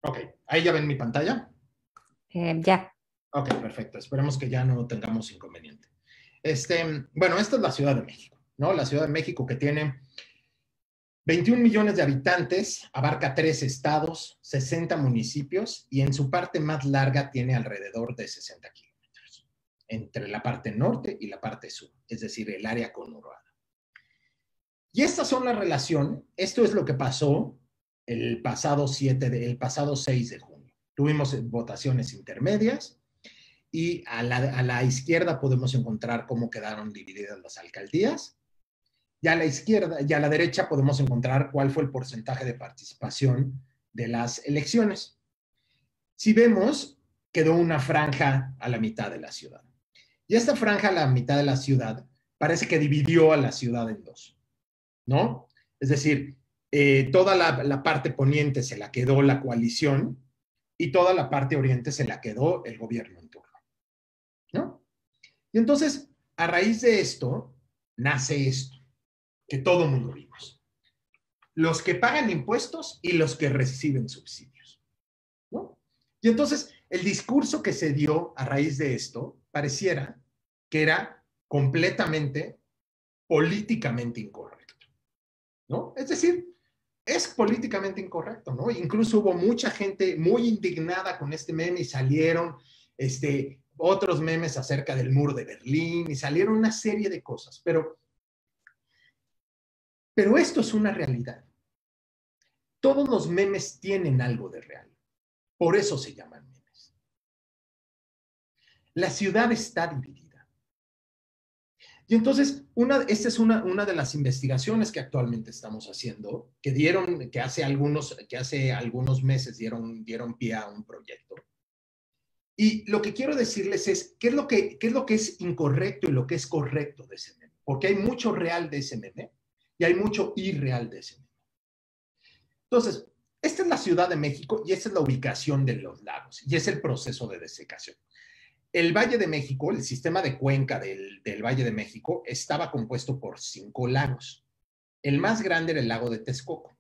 Ok, ahí ya ven mi pantalla. Ya. Ok, perfecto. Esperemos que ya no tengamos inconveniente. Bueno, esta es la Ciudad de México, ¿no? La Ciudad de México, que tiene 21 millones de habitantes, abarca 3 estados, 60 municipios, y en su parte más larga tiene alrededor de 60 kilómetros, entre la parte norte y la parte sur, es decir, el área conurbada. Y estas son la relación. Esto es lo que pasó el pasado 6 de junio. Tuvimos votaciones intermedias, y a la izquierda podemos encontrar cómo quedaron divididas las alcaldías. Y a la izquierda y a la derecha podemos encontrar cuál fue el porcentaje de participación de las elecciones. Si vemos, quedó una franja a la mitad de la ciudad. Y esta franja a la mitad de la ciudad parece que dividió a la ciudad en dos, ¿no? Es decir, toda la parte poniente se la quedó la coalición, y toda la parte oriente se la quedó el gobierno en turno, ¿no? Y entonces, a raíz de esto, nace esto que todo el mundo vimos: los que pagan impuestos y los que reciben subsidios, ¿no? Y entonces, el discurso que se dio a raíz de esto pareciera que era completamente políticamente incorrecto, ¿no? Es decir, es políticamente incorrecto, ¿no? Incluso hubo mucha gente muy indignada con este meme y salieron otros memes acerca del muro de Berlín y salieron una serie de cosas, pero esto es una realidad. Todos los memes tienen algo de real, por eso se llaman memes. La ciudad está dividida. Y entonces, esta es una de las investigaciones que actualmente estamos haciendo, que hace algunos meses dieron pie a un proyecto. Y lo que quiero decirles es qué es lo que es incorrecto y lo que es correcto de ese meme. Porque hay mucho real de ese meme y hay mucho irreal de ese meme. Entonces, esta es la Ciudad de México y esta es la ubicación de los lagos y es el proceso de desecación. El Valle de México, el sistema de cuenca del Valle de México, estaba compuesto por 5 lagos. El más grande era el lago de Texcoco.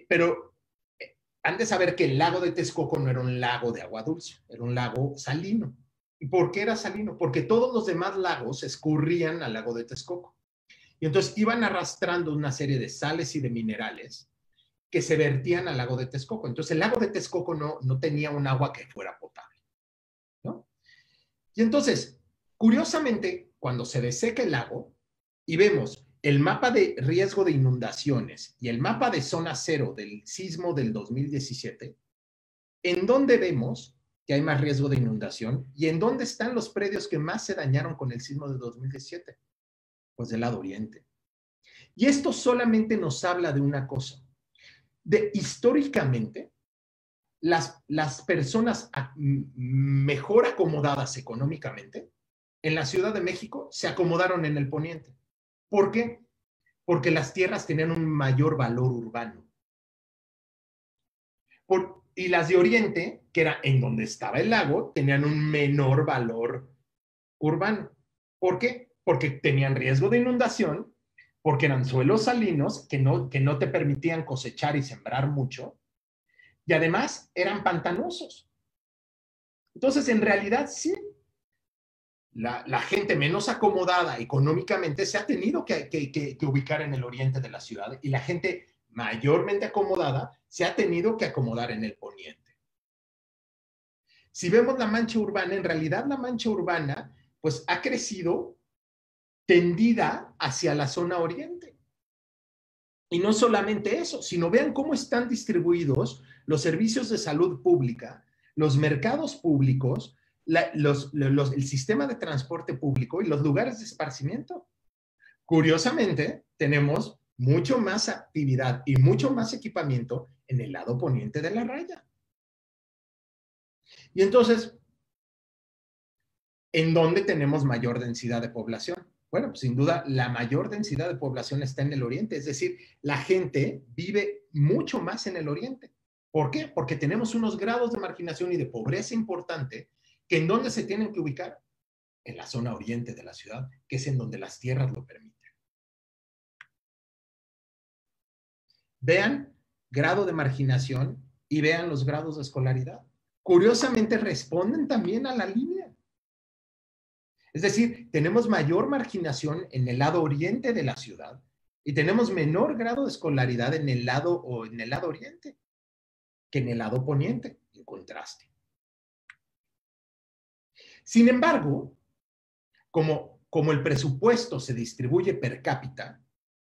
Pero han de saber que el lago de Texcoco no era un lago de agua dulce, era un lago salino. ¿Y por qué era salino? Porque todos los demás lagos escurrían al lago de Texcoco. Y entonces iban arrastrando una serie de sales y de minerales que se vertían al lago de Texcoco. Entonces el lago de Texcoco no tenía un agua que fuera potable, ¿no? Y entonces, curiosamente, cuando se deseca el lago y vemos el mapa de riesgo de inundaciones y el mapa de zona cero del sismo del 2017, ¿en dónde vemos que hay más riesgo de inundación y en dónde están los predios que más se dañaron con el sismo de 2017? Pues del lado oriente. Y esto solamente nos habla de una cosa. Históricamente, las personas mejor acomodadas económicamente en la Ciudad de México se acomodaron en el poniente. ¿Por qué? Porque las tierras tenían un mayor valor urbano. Y las de oriente, que era en donde estaba el lago, tenían un menor valor urbano. ¿Por qué? Porque tenían riesgo de inundación, porque eran suelos salinos que no te permitían cosechar y sembrar mucho, y además eran pantanosos. Entonces, en realidad, sí, la gente menos acomodada económicamente se ha tenido que ubicar en el oriente de la ciudad y la gente mayormente acomodada se ha tenido que acomodar en el poniente. Si vemos la mancha urbana, en realidad la mancha urbana pues ha crecido tendida hacia la zona oriente. Y no solamente eso, sino vean cómo están distribuidos los servicios de salud pública, los mercados públicos, el sistema de transporte público y los lugares de esparcimiento. Curiosamente, tenemos mucho más actividad y mucho más equipamiento en el lado poniente de la raya. Y entonces, ¿en dónde tenemos mayor densidad de población? Bueno, pues sin duda la mayor densidad de población está en el oriente, es decir, la gente vive mucho más en el oriente. ¿Por qué? Porque tenemos unos grados de marginación y de pobreza importante que ¿en dónde se tienen que ubicar? En la zona oriente de la ciudad, que es en donde las tierras lo permiten. Vean grado de marginación y vean los grados de escolaridad. Curiosamente responden también a la línea. Es decir, tenemos mayor marginación en el lado oriente de la ciudad y tenemos menor grado de escolaridad en el lado oriente que en el lado poniente, en contraste. Sin embargo, como el presupuesto se distribuye per cápita,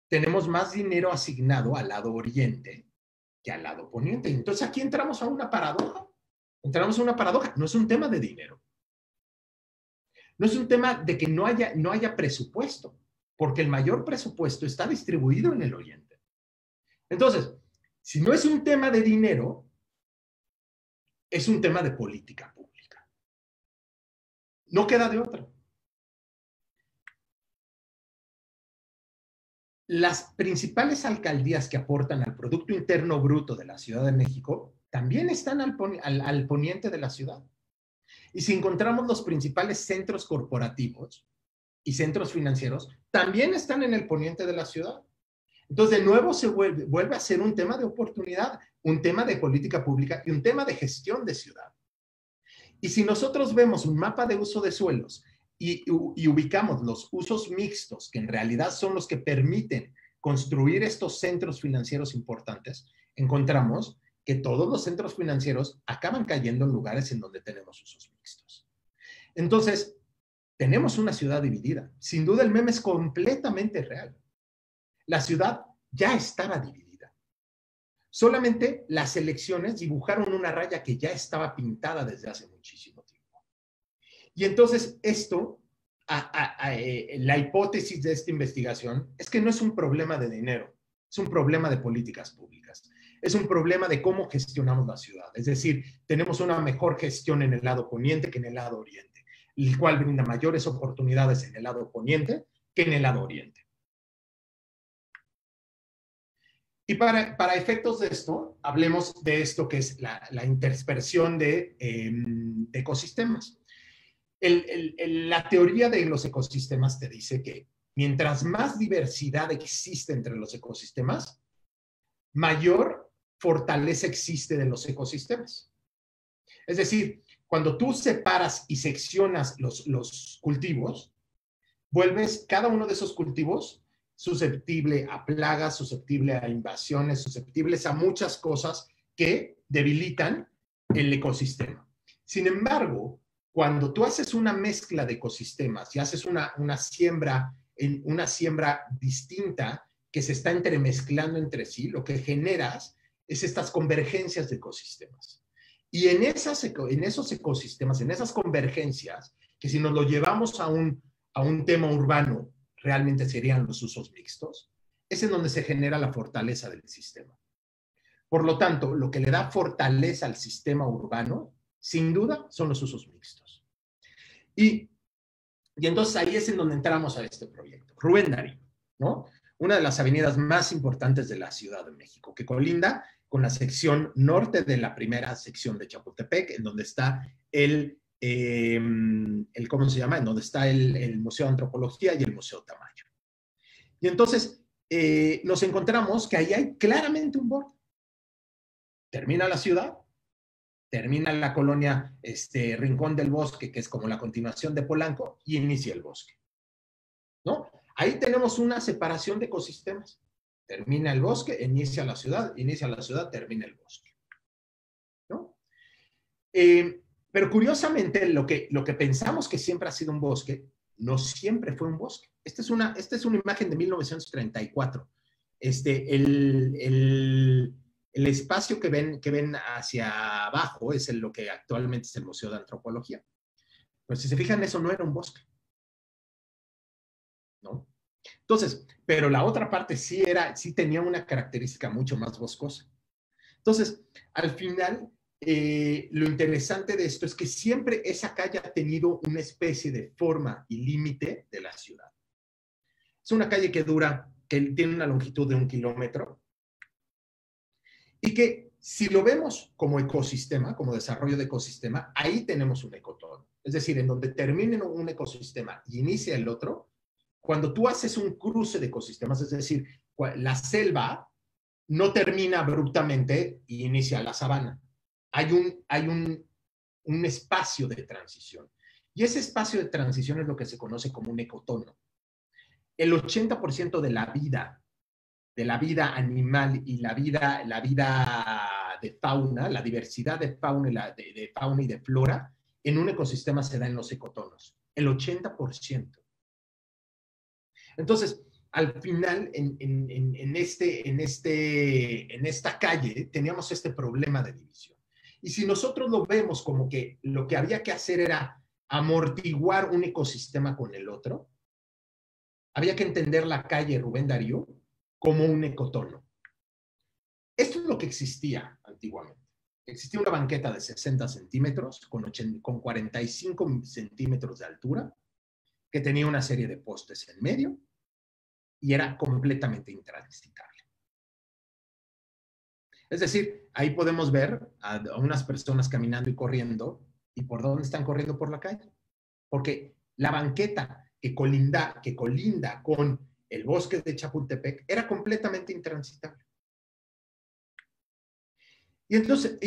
tenemos más dinero asignado al lado oriente que al lado poniente. Entonces aquí entramos a una paradoja. No es un tema de dinero. No es un tema de que no haya presupuesto, porque el mayor presupuesto está distribuido en el oriente. Entonces, si no es un tema de dinero, es un tema de política pública. No queda de otra. Las principales alcaldías que aportan al Producto Interno Bruto de la Ciudad de México también están al poniente de la ciudad. Y si encontramos los principales centros corporativos y centros financieros, también están en el poniente de la ciudad. Entonces, de nuevo se vuelve a ser un tema de oportunidad, un tema de política pública y un tema de gestión de ciudad. Y si nosotros vemos un mapa de uso de suelos y ubicamos los usos mixtos, que en realidad son los que permiten construir estos centros financieros importantes, encontramos que todos los centros financieros acaban cayendo en lugares en donde tenemos usos mixtos. Entonces, tenemos una ciudad dividida. Sin duda, el meme es completamente real. La ciudad ya estaba dividida. Solamente las elecciones dibujaron una raya que ya estaba pintada desde hace muchísimo tiempo. Y entonces esto, la hipótesis de esta investigación es que no es un problema de dinero, es un problema de políticas públicas. Es un problema de cómo gestionamos la ciudad. Es decir, tenemos una mejor gestión en el lado poniente que en el lado oriente, el cual brinda mayores oportunidades en el lado poniente que en el lado oriente. Y para efectos de esto, hablemos de esto que es la interspersión de ecosistemas. La teoría de los ecosistemas te dice que mientras más diversidad existe entre los ecosistemas, mayor fortaleza existe de los ecosistemas. Es decir, cuando tú separas y seccionas los cultivos, vuelves cada uno de esos cultivos susceptible a plagas, susceptible a invasiones, susceptibles a muchas cosas que debilitan el ecosistema. Sin embargo, cuando tú haces una mezcla de ecosistemas y haces una siembra distinta que se está entremezclando entre sí, lo que generas es estas convergencias de ecosistemas. Y en esos ecosistemas, en esas convergencias, que si nos lo llevamos a un tema urbano, realmente serían los usos mixtos, es en donde se genera la fortaleza del sistema. Por lo tanto, lo que le da fortaleza al sistema urbano, sin duda, son los usos mixtos. Y entonces ahí es en donde entramos a este proyecto. Rubén Darío, ¿no? Una de las avenidas más importantes de la Ciudad de México, que colinda con la sección norte de la primera sección de Chapultepec, en donde está ¿cómo se llama? En donde está el Museo de Antropología y el Museo Tamayo. Y entonces nos encontramos que ahí hay claramente un borde. Termina la ciudad, termina la colonia Rincón del Bosque, que es como la continuación de Polanco, y inicia el bosque, ¿no? Ahí tenemos una separación de ecosistemas. Termina el bosque, inicia la ciudad, termina el bosque, ¿no? Pero curiosamente, lo que pensamos que siempre ha sido un bosque, no siempre fue un bosque. Esta es una imagen de 1934. El espacio que ven hacia abajo es lo que actualmente es el Museo de Antropología. Pero si se fijan, eso no era un bosque, ¿no? Entonces, pero la otra parte sí tenía una característica mucho más boscosa. Entonces, al final, lo interesante de esto es que siempre esa calle ha tenido una especie de forma y límite de la ciudad. Es una calle que tiene una longitud de 1 kilómetro y que si lo vemos como ecosistema, como desarrollo de ecosistema, ahí tenemos un ecotono. Es decir, en donde termina un ecosistema y inicia el otro, cuando tú haces un cruce de ecosistemas, es decir, la selva no termina abruptamente y inicia la sabana. Hay un espacio de transición. Y ese espacio de transición es lo que se conoce como un ecotono. El 80% de la vida animal y la vida de fauna, la diversidad de fauna y de flora, en un ecosistema se da en los ecotonos. El 80%. Entonces, al final, en esta calle, teníamos este problema de división. Y si nosotros lo vemos como que lo que había que hacer era amortiguar un ecosistema con el otro, había que entender la calle Rubén Darío como un ecotono. Esto es lo que existía antiguamente. Existía una banqueta de 60 centímetros con 45 centímetros de altura, que tenía una serie de postes en medio y era completamente intransitable. Es decir, ahí podemos ver a unas personas caminando y corriendo. ¿Y por dónde están corriendo? Por la calle. Porque la banqueta que colinda con el bosque de Chapultepec era completamente intransitable. Y entonces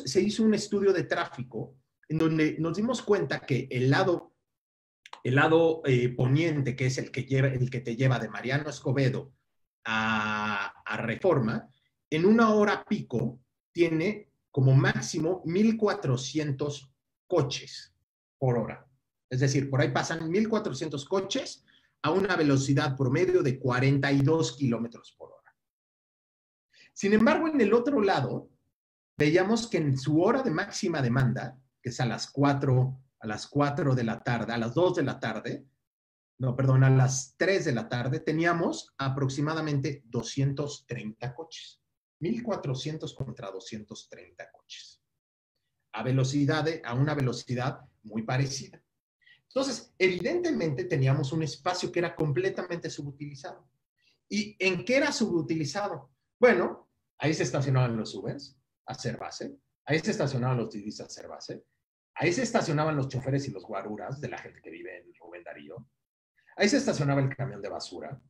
se hizo un estudio de tráfico en donde nos dimos cuenta que el lado El lado poniente, que es el que te lleva de Mariano Escobedo a Reforma, en una hora pico tiene como máximo 1,400 coches por hora. Es decir, por ahí pasan 1,400 coches a una velocidad promedio de 42 kilómetros por hora. Sin embargo, en el otro lado, veíamos que en su hora de máxima demanda, que es a las 4 de la tarde, a las 2 de la tarde, no, perdón, a las 3 de la tarde, teníamos aproximadamente 230 coches. 1,400 contra 230 coches. A una velocidad muy parecida. Entonces, evidentemente teníamos un espacio que era completamente subutilizado. ¿Y en qué era subutilizado? Bueno, ahí se estacionaban los Ubers a hacer base, ahí se estacionaban los Didis a hacer base, ahí se estacionaban los choferes y los guaruras de la gente que vive en Rubén Darío, ahí se estacionaba el camión de basura,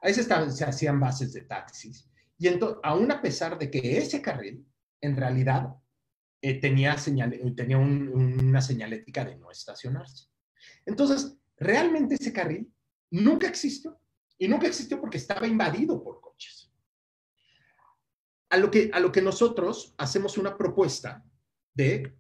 ahí se hacían bases de taxis, y entonces, aún a pesar de que ese carril, en realidad, tenía una señalética de no estacionarse. Entonces, realmente ese carril nunca existió, y nunca existió porque estaba invadido por coches. A lo que nosotros hacemos una propuesta de,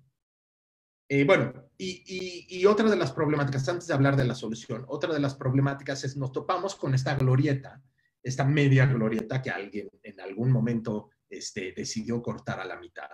bueno, y otra de las problemáticas, antes de hablar de la solución, otra de las problemáticas es nos topamos con esta glorieta, esta media glorieta que alguien en algún momento decidió cortar a la mitad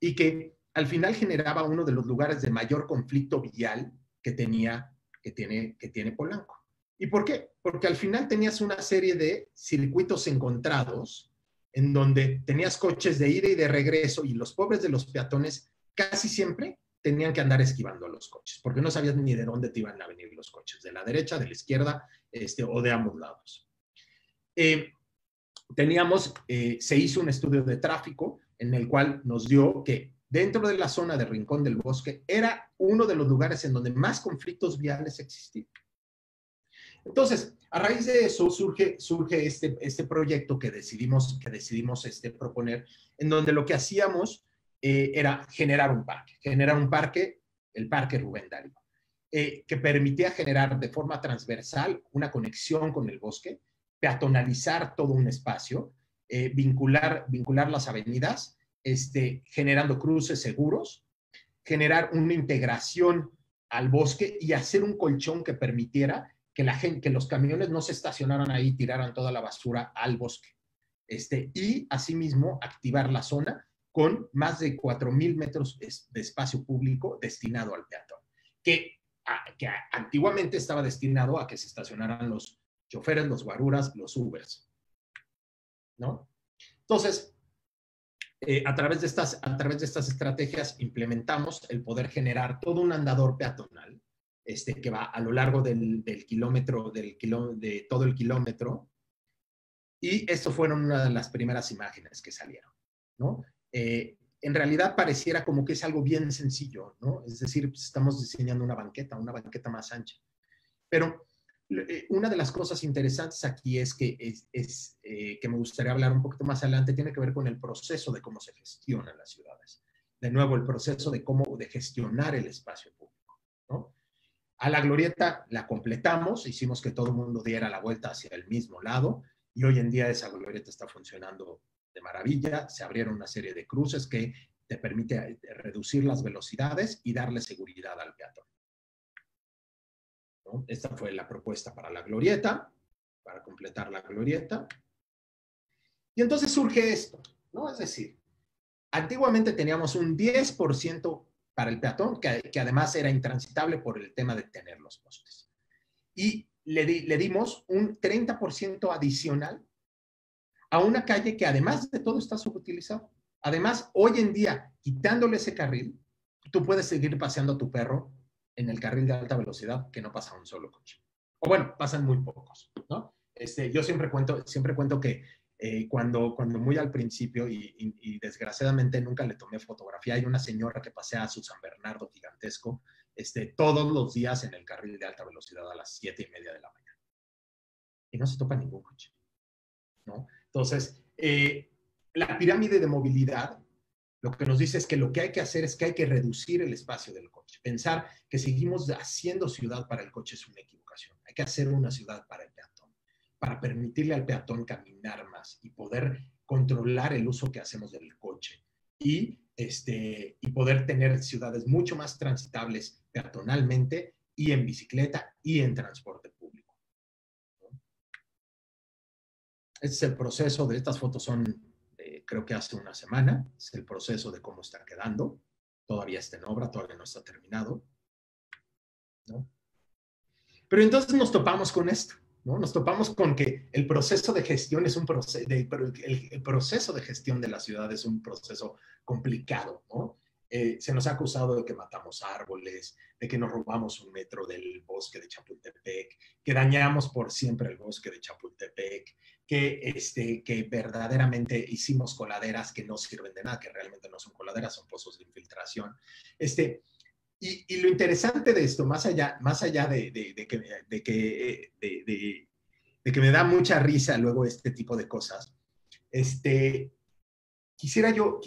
y que al final generaba uno de los lugares de mayor conflicto vial que tiene Polanco. ¿Y por qué? Porque al final tenías una serie de circuitos encontrados en donde tenías coches de ida y de regreso y los pobres de los peatones casi siempre tenían que andar esquivando a los coches, porque no sabías ni de dónde te iban a venir los coches, de la derecha, de la izquierda, o de ambos lados. Se hizo un estudio de tráfico en el cual nos dio que dentro de la zona de Rincón del Bosque era uno de los lugares en donde más conflictos viales existían. Entonces, a raíz de eso surge este proyecto que decidimos proponer, en donde lo que hacíamos era generar un parque, el Parque Rubén Darío, que permitía generar de forma transversal una conexión con el bosque, peatonalizar todo un espacio, vincular las avenidas, generando cruces seguros, generar una integración al bosque y hacer un colchón que permitiera que los camiones no se estacionaran ahí y tiraran toda la basura al bosque. Y asimismo activar la zona con más de 4,000 metros de espacio público destinado al peatón, que antiguamente estaba destinado a que se estacionaran los choferes, los guaruras, los Ubers, ¿no? Entonces, a través de estas estrategias implementamos el poder generar todo un andador peatonal que va a lo largo de todo el kilómetro, y esto fueron una de las primeras imágenes que salieron, ¿no? En realidad pareciera como que es algo bien sencillo, ¿no? Es decir, pues estamos diseñando una banqueta más ancha. Pero una de las cosas interesantes aquí es que me gustaría hablar un poquito más adelante, tiene que ver con el proceso de cómo se gestionan las ciudades. De nuevo, el proceso de gestionar el espacio público, ¿no? A la glorieta la completamos, hicimos que todo el mundo diera la vuelta hacia el mismo lado, y hoy en día esa glorieta está funcionando de maravilla. Se abrieron una serie de cruces que te permite reducir las velocidades y darle seguridad al peatón, ¿no? Esta fue la propuesta para la glorieta, para completar la glorieta. Y entonces surge esto, ¿no? Es decir, antiguamente teníamos un 10% para el peatón, que además era intransitable por el tema de tener los postes. Y le dimos un 30% adicional a una calle que además de todo está subutilizada. Además, hoy en día, quitándole ese carril, tú puedes seguir paseando a tu perro en el carril de alta velocidad, que no pasa un solo coche. O bueno, pasan muy pocos, ¿no? Yo siempre cuento que cuando muy al principio, y desgraciadamente nunca le tomé fotografía, hay una señora que pasea a su San Bernardo gigantesco todos los días en el carril de alta velocidad a las 7:30 de la mañana. Y no se topa ningún coche, ¿no? Entonces, la pirámide de movilidad lo que nos dice es que lo que hay que hacer es que hay que reducir el espacio del coche. Pensar que seguimos haciendo ciudad para el coche es una equivocación. Hay que hacer una ciudad para el peatón, para permitirle al peatón caminar más y poder controlar el uso que hacemos del coche y poder tener ciudades mucho más transitables peatonalmente y en bicicleta y en transporte público. Este es el proceso de estas fotos, son creo que hace una semana, es el proceso de cómo está quedando. Todavía está en obra, todavía no está terminado, ¿no? Pero entonces nos topamos con esto, ¿no? Nos topamos con que el proceso de gestión es un proceso, el proceso de gestión de la ciudad es un proceso complicado, ¿no? Se nos ha acusado de que matamos árboles, de que nos robamos un metro del bosque de Chapultepec, que dañamos por siempre el bosque de Chapultepec, que verdaderamente hicimos coladeras que no sirven de nada, que realmente no son coladeras, son pozos de infiltración. Y lo interesante de esto, más allá de que me da mucha risa luego este tipo de cosas, quisiera yo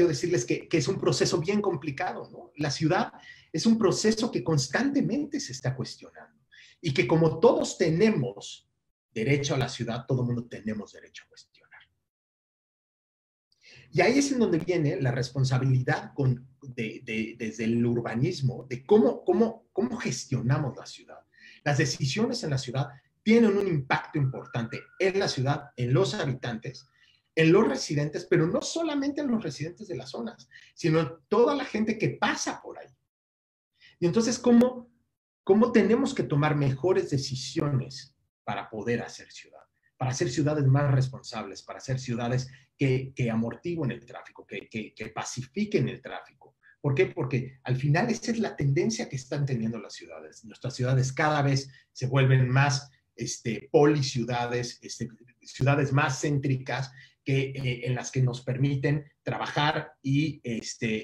decirles que es un proceso bien complicado, ¿no? La ciudad es un proceso que constantemente se está cuestionando y que como todos tenemos derecho a la ciudad, todo el mundo tenemos derecho a cuestionar. Y ahí es en donde viene la responsabilidad desde el urbanismo, de cómo gestionamos la ciudad. Las decisiones en la ciudad tienen un impacto importante en la ciudad, en los habitantes, en los residentes, pero no solamente en los residentes de las zonas, sino en toda la gente que pasa por ahí. Y entonces, ¿cómo tenemos que tomar mejores decisiones para poder hacer ciudad? Para hacer ciudades más responsables, para hacer ciudades que amortiguen el tráfico, que pacifiquen el tráfico. ¿Por qué? Porque al final esa es la tendencia que están teniendo las ciudades. Nuestras ciudades cada vez se vuelven más policiudades, ciudades más céntricas, en las que nos permiten trabajar y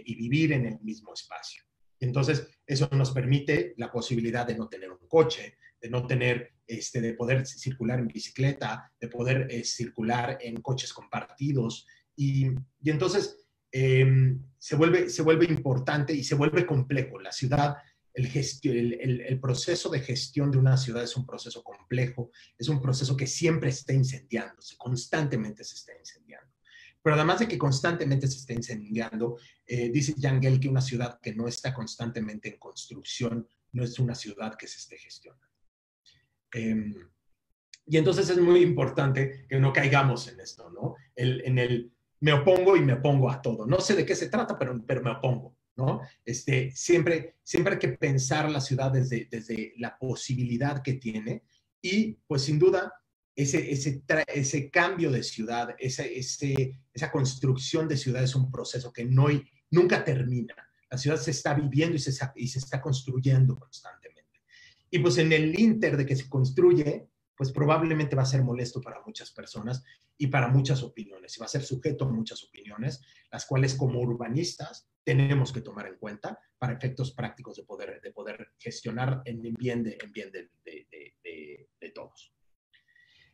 vivir en el mismo espacio. Entonces, eso nos permite la posibilidad de no tener un coche, de no tener, de poder circular en bicicleta, de poder circular en coches compartidos. Y entonces se vuelve importante y se vuelve complejo. La ciudad, el proceso de gestión de una ciudad es un proceso complejo, es un proceso que siempre está incendiándose, constantemente se está incendiando. Pero además de que constantemente se está incendiando, dice Jan Gehl que una ciudad que no está constantemente en construcción no es una ciudad que se esté gestionando. Y entonces es muy importante que no caigamos en esto, ¿no? Me opongo y me opongo a todo. No sé de qué se trata, pero me opongo, ¿no? Siempre hay que pensar la ciudad desde la posibilidad que tiene y, pues, sin duda, ese cambio de ciudad, esa construcción de ciudad es un proceso que nunca termina. La ciudad se está viviendo y se está construyendo constantemente. Y pues en el ínter de que se construye, pues probablemente va a ser molesto para muchas personas y para muchas opiniones. Y va a ser sujeto a muchas opiniones, las cuales como urbanistas tenemos que tomar en cuenta para efectos prácticos de poder gestionar en bien de todos.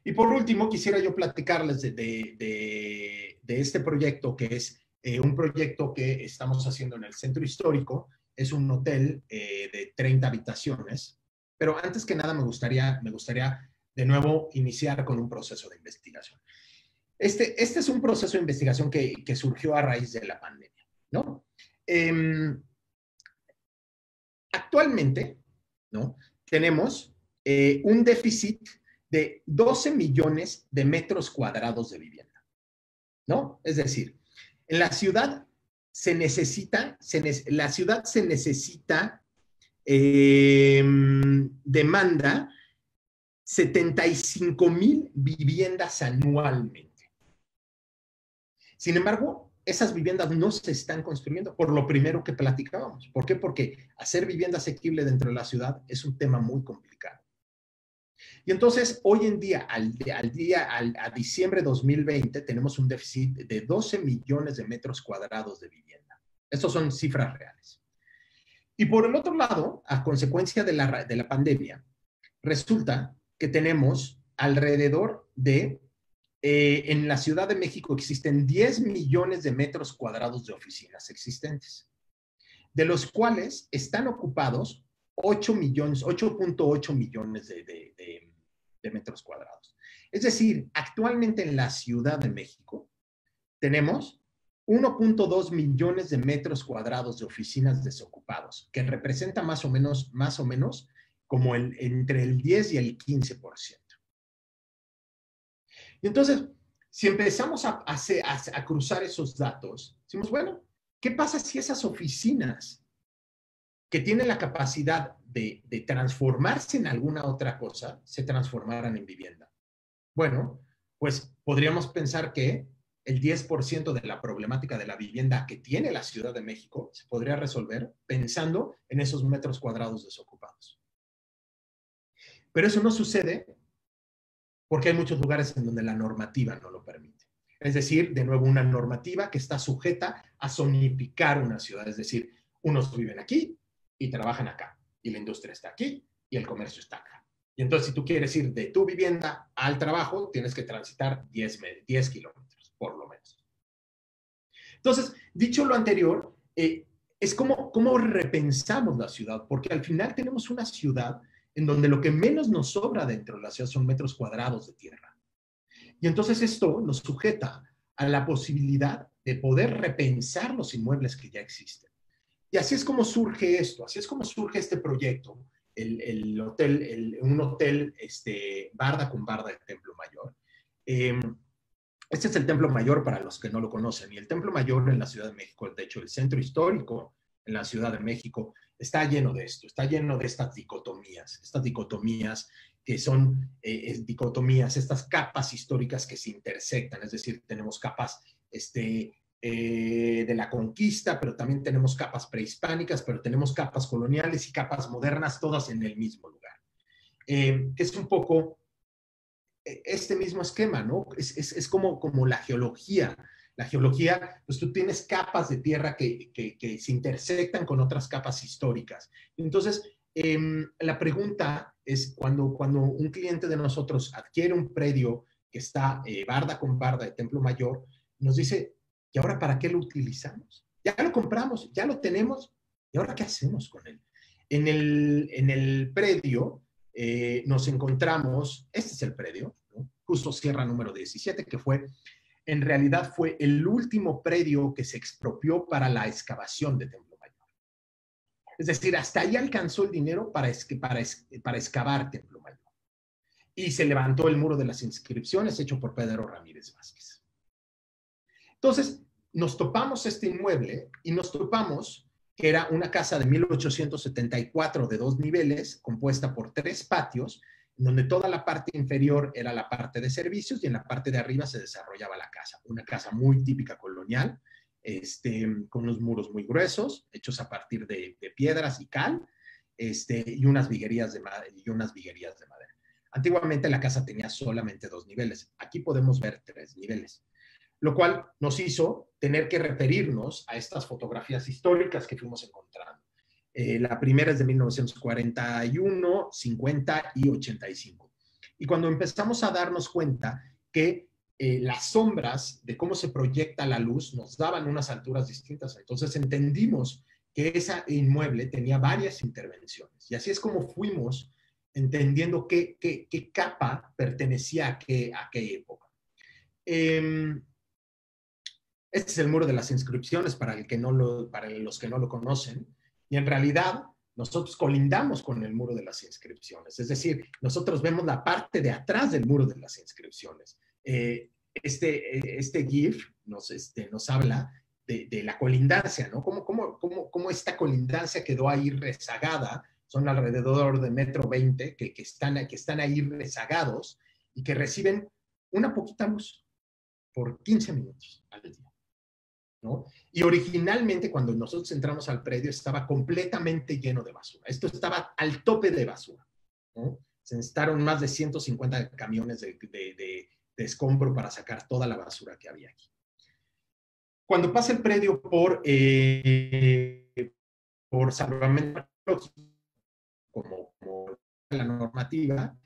Y por último, quisiera yo platicarles de este proyecto, que es un proyecto que estamos haciendo en el centro histórico. Es un hotel de 30 habitaciones, pero antes que nada me gustaría de nuevo iniciar con un proceso de investigación. Este es un proceso de investigación que surgió a raíz de la pandemia, ¿no? Actualmente, ¿no? Tenemos un déficit de 12 millones de metros cuadrados de vivienda, ¿no? Es decir, en la ciudad demanda 75,000 viviendas anualmente. Sin embargo, esas viviendas no se están construyendo por lo primero que platicábamos. ¿Por qué? Porque hacer vivienda asequible dentro de la ciudad es un tema muy complicado. Y entonces, hoy en día, a diciembre de 2020, tenemos un déficit de 12 millones de metros cuadrados de vivienda. Estas son cifras reales. Y por el otro lado, a consecuencia de la pandemia, resulta que tenemos alrededor de en la Ciudad de México existen 10 millones de metros cuadrados de oficinas existentes, de los cuales están ocupados 8.8 millones de metros cuadrados. Es decir, actualmente en la Ciudad de México tenemos 1.2 millones de metros cuadrados de oficinas desocupados, que representa más o menos como entre el 10 y el 15%. Y entonces, si empezamos a cruzar esos datos, decimos, bueno, ¿qué pasa si esas oficinas que tienen la capacidad de transformarse en alguna otra cosa se transformaran en vivienda? Bueno, pues podríamos pensar que el 10% de la problemática de la vivienda que tiene la Ciudad de México se podría resolver pensando en esos metros cuadrados desocupados. Pero eso no sucede porque hay muchos lugares en donde la normativa no lo permite. Es decir, de nuevo, una normativa que está sujeta a zonificar una ciudad. Es decir, unos viven aquí y trabajan acá, y la industria está aquí y el comercio está acá. Y entonces, si tú quieres ir de tu vivienda al trabajo, tienes que transitar 10 kilómetros, por lo menos. Entonces, dicho lo anterior, es como repensamos la ciudad, porque al final tenemos una ciudad en donde lo que menos nos sobra dentro de la ciudad son metros cuadrados de tierra. Y entonces esto nos sujeta a la posibilidad de poder repensar los inmuebles que ya existen. Y así es como surge esto, así es como surge este proyecto, un hotel barda con barda del Templo Mayor. Este es el Templo Mayor para los que no lo conocen, y el Templo Mayor en la Ciudad de México, de hecho el centro histórico en la Ciudad de México, está lleno de esto, está lleno de estas dicotomías que son dicotomías, estas capas históricas que se intersectan, es decir, tenemos capas de la conquista, pero también tenemos capas prehispánicas, pero tenemos capas coloniales y capas modernas, todas en el mismo lugar. Es un poco este mismo esquema, ¿no? Es como la geología. La geología, pues tú tienes capas de tierra que se intersectan con otras capas históricas. Entonces, la pregunta es, cuando un cliente de nosotros adquiere un predio que está barda con barda de Templo Mayor, nos dice, ¿y ahora para qué lo utilizamos? Ya lo compramos, ya lo tenemos, ¿y ahora qué hacemos con él? En el predio nos encontramos, este es el predio, ¿no? Justo Sierra número 17, que en realidad fue el último predio que se expropió para la excavación de Templo Mayor. Es decir, hasta ahí alcanzó el dinero para excavar Templo Mayor. Y se levantó el muro de las inscripciones hecho por Pedro Ramírez Vázquez. Entonces, nos topamos este inmueble y nos topamos que era una casa de 1874 de 2 niveles, compuesta por 3 patios, donde toda la parte inferior era la parte de servicios y en la parte de arriba se desarrollaba la casa. Una casa muy típica colonial, con unos muros muy gruesos, hechos a partir de piedras y cal, y unas viguerías de madera. Antiguamente la casa tenía solamente 2 niveles. Aquí podemos ver 3 niveles. Lo cual nos hizo tener que referirnos a estas fotografías históricas que fuimos encontrando. La primera es de 1941, 50 y 85. Y cuando empezamos a darnos cuenta que las sombras de cómo se proyecta la luz nos daban unas alturas distintas, entonces entendimos que ese inmueble tenía varias intervenciones. Y así es como fuimos entendiendo qué capa pertenecía a qué época. Este es el muro de las inscripciones para los que no lo conocen. Y en realidad, nosotros colindamos con el muro de las inscripciones. Es decir, nosotros vemos la parte de atrás del muro de las inscripciones. Este GIF nos habla de la colindancia, ¿no? Cómo esta colindancia quedó ahí rezagada. Son alrededor de 1.20 m que están ahí rezagados y que reciben una poquita luz por 15 minutos al día, ¿no? Y originalmente, cuando nosotros entramos al predio, estaba completamente lleno de basura. Esto estaba al tope de basura, ¿no? Se necesitaron más de 150 camiones de escombro para sacar toda la basura que había aquí. Cuando pasa el predio por salvamento arqueológico, como la normativa,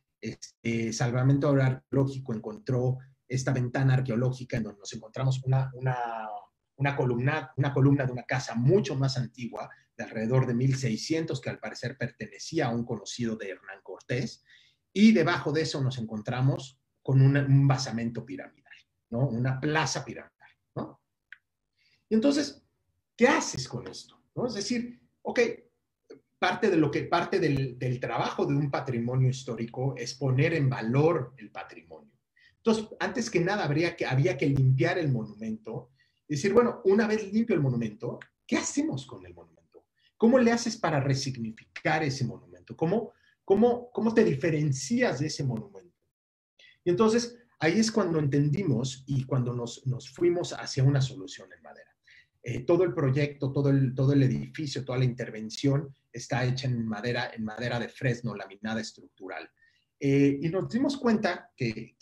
Salvamento Arqueológico encontró esta ventana arqueológica en donde nos encontramos una columna de una casa mucho más antigua, de alrededor de 1600, que al parecer pertenecía a un conocido de Hernán Cortés, y debajo de eso nos encontramos con un basamento piramidal, ¿no? Una plaza piramidal, ¿no? Y entonces, ¿qué haces con esto? ¿No? Es decir, ok, parte del trabajo de un patrimonio histórico es poner en valor el patrimonio. Entonces, antes que nada, había que limpiar el monumento y decir, bueno, una vez limpio el monumento, ¿qué hacemos con el monumento? ¿Cómo le haces para resignificar ese monumento? ¿Cómo te diferencias de ese monumento? Y entonces, ahí es cuando entendimos y cuando nos fuimos hacia una solución en madera. Todo el proyecto, todo el edificio, toda la intervención está hecha en madera de fresno, laminada estructural. Y nos dimos cuenta que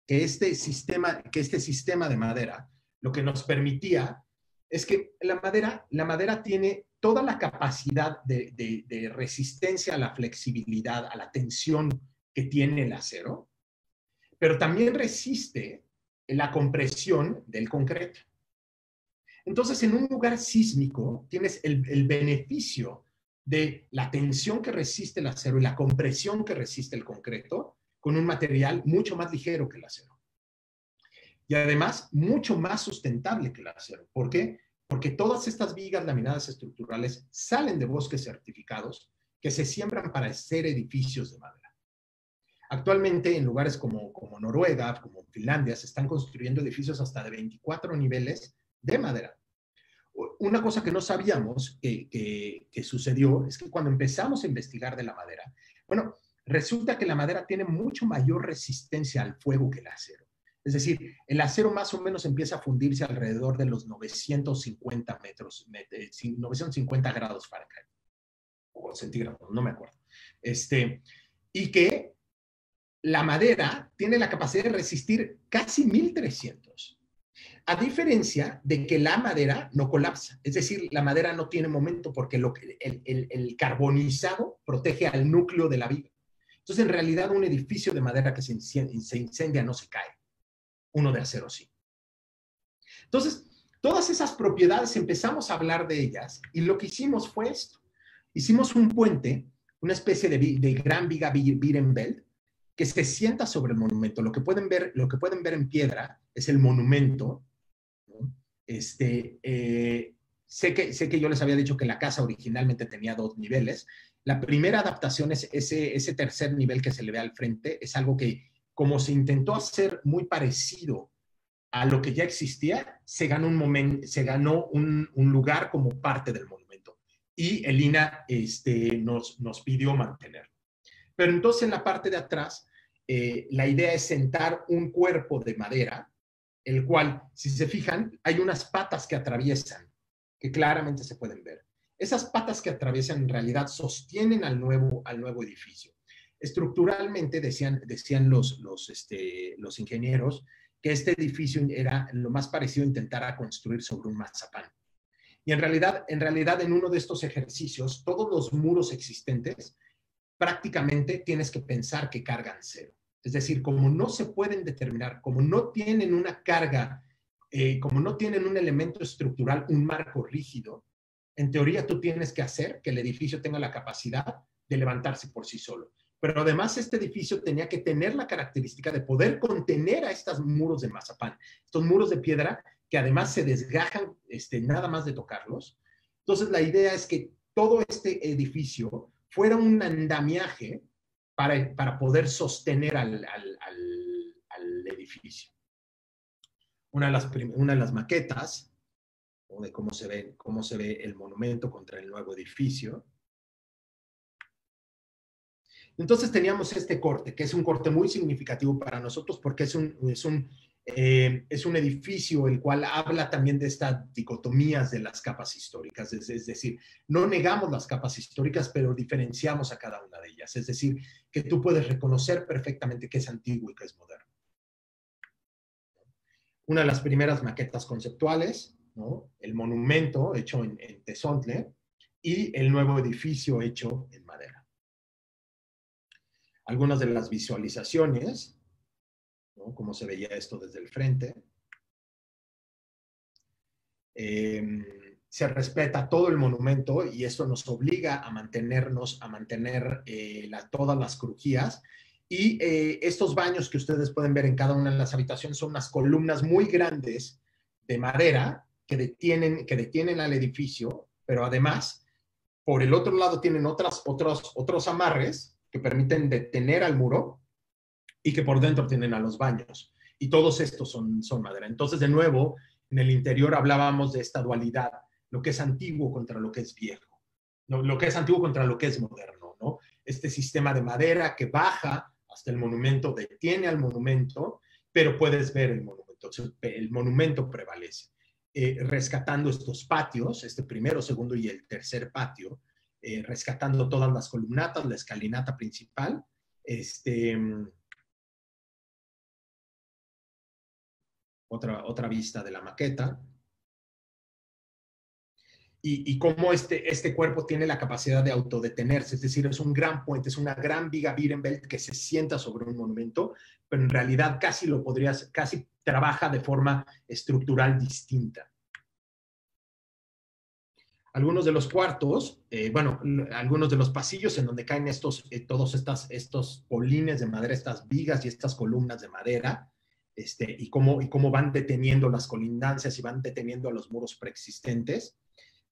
este sistema de madera lo que nos permitía es que la madera tiene toda la capacidad de resistencia a la flexibilidad, a la tensión que tiene el acero, pero también resiste la compresión del concreto. Entonces, en un lugar sísmico tienes el beneficio de la tensión que resiste el acero y la compresión que resiste el concreto con un material mucho más ligero que el acero. Y además, mucho más sustentable que el acero. ¿Por qué? Porque todas estas vigas laminadas estructurales salen de bosques certificados que se siembran para hacer edificios de madera. Actualmente, en lugares como Noruega, como Finlandia, se están construyendo edificios hasta de 24 niveles de madera. Una cosa que no sabíamos que sucedió es que cuando empezamos a investigar de la madera, bueno, resulta que la madera tiene mucho mayor resistencia al fuego que el acero. Es decir, el acero más o menos empieza a fundirse alrededor de los 950 grados Fahrenheit o centígrados, no me acuerdo. Y que la madera tiene la capacidad de resistir casi 1300. A diferencia de que la madera no colapsa, es decir, la madera no tiene momento porque el carbonizado protege al núcleo de la viga. Entonces, en realidad, un edificio de madera que se incendia no se cae. Uno de acero sí. Entonces, todas esas propiedades empezamos a hablar de ellas y lo que hicimos fue esto. Hicimos un puente, una especie de gran viga Birenbelt, que se sienta sobre el monumento. Lo que pueden ver en piedra es el monumento. Sé que yo les había dicho que la casa originalmente tenía 2 niveles. La primera adaptación es ese tercer nivel que se le ve al frente. Es algo que, como se intentó hacer muy parecido a lo que ya existía, se ganó un lugar como parte del monumento. Y el INAH nos pidió mantenerlo. Pero entonces en la parte de atrás, la idea es sentar un cuerpo de madera, el cual, si se fijan, hay unas patas que atraviesan, que claramente se pueden ver. Esas patas que atraviesan en realidad sostienen al nuevo edificio. Estructuralmente decían los ingenieros que este edificio era lo más parecido a intentar a construir sobre un mazapán. Y en realidad en uno de estos ejercicios, todos los muros existentes prácticamente tienes que pensar que cargan cero. Es decir, como no se pueden determinar, como no tienen una carga, como no tienen un elemento estructural, un marco rígido, en teoría tú tienes que hacer que el edificio tenga la capacidad de levantarse por sí solo. Pero además este edificio tenía que tener la característica de poder contener a estos muros de mazapán, estos muros de piedra que además se desgajan nada más de tocarlos. Entonces la idea es que todo este edificio fuera un andamiaje para poder sostener al edificio. Una de las maquetas, o de cómo se ve el monumento contra el nuevo edificio. Entonces teníamos este corte, que es un corte muy significativo para nosotros porque es un edificio el cual habla también de estas dicotomías de las capas históricas, es decir, no negamos las capas históricas, pero diferenciamos a cada una de ellas, es decir, que tú puedes reconocer perfectamente qué es antiguo y qué es moderno. Una de las primeras maquetas conceptuales, ¿no? El monumento hecho en tezontle y el nuevo edificio hecho en madera. Algunas de las visualizaciones, ¿no? Cómo se veía esto desde el frente. Se respeta todo el monumento y esto nos obliga a mantener todas las crujías. Y estos baños que ustedes pueden ver en cada una de las habitaciones son unas columnas muy grandes de madera que detienen al edificio, pero además, por el otro lado tienen otros amarres que permiten detener al muro y que por dentro tienen a los baños. Y todos estos son madera. Entonces, de nuevo, en el interior hablábamos de esta dualidad, lo que es antiguo contra lo que es viejo, ¿no? Lo que es antiguo contra lo que es moderno, ¿no? Este sistema de madera que baja hasta el monumento, detiene al monumento, pero puedes ver el monumento. El monumento prevalece. Rescatando estos patios, este primero, segundo y el tercer patio, rescatando todas las columnatas, la escalinata principal, otra vista de la maqueta. Y cómo este cuerpo tiene la capacidad de autodetenerse, es decir, es un gran puente, es una gran viga Birnbelt que se sienta sobre un monumento, pero en realidad casi trabaja de forma estructural distinta. Algunos de los cuartos, algunos de los pasillos en donde caen todos estos polines de madera, estas vigas y estas columnas de madera, y cómo van deteniendo las colindancias y van deteniendo a los muros preexistentes,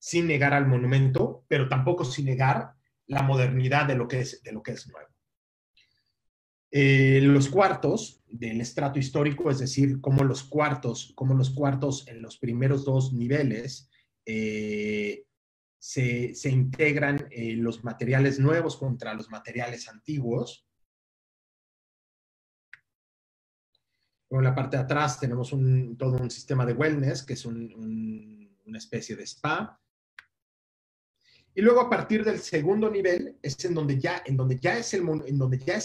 sin negar al monumento, pero tampoco sin negar la modernidad de lo que es nuevo. Los cuartos del estrato histórico, es decir, cómo los cuartos en los primeros dos niveles se integran los materiales nuevos contra los materiales antiguos. En la parte de atrás tenemos todo un sistema de wellness, que es una especie de spa. Y luego a partir del segundo nivel es en donde ya es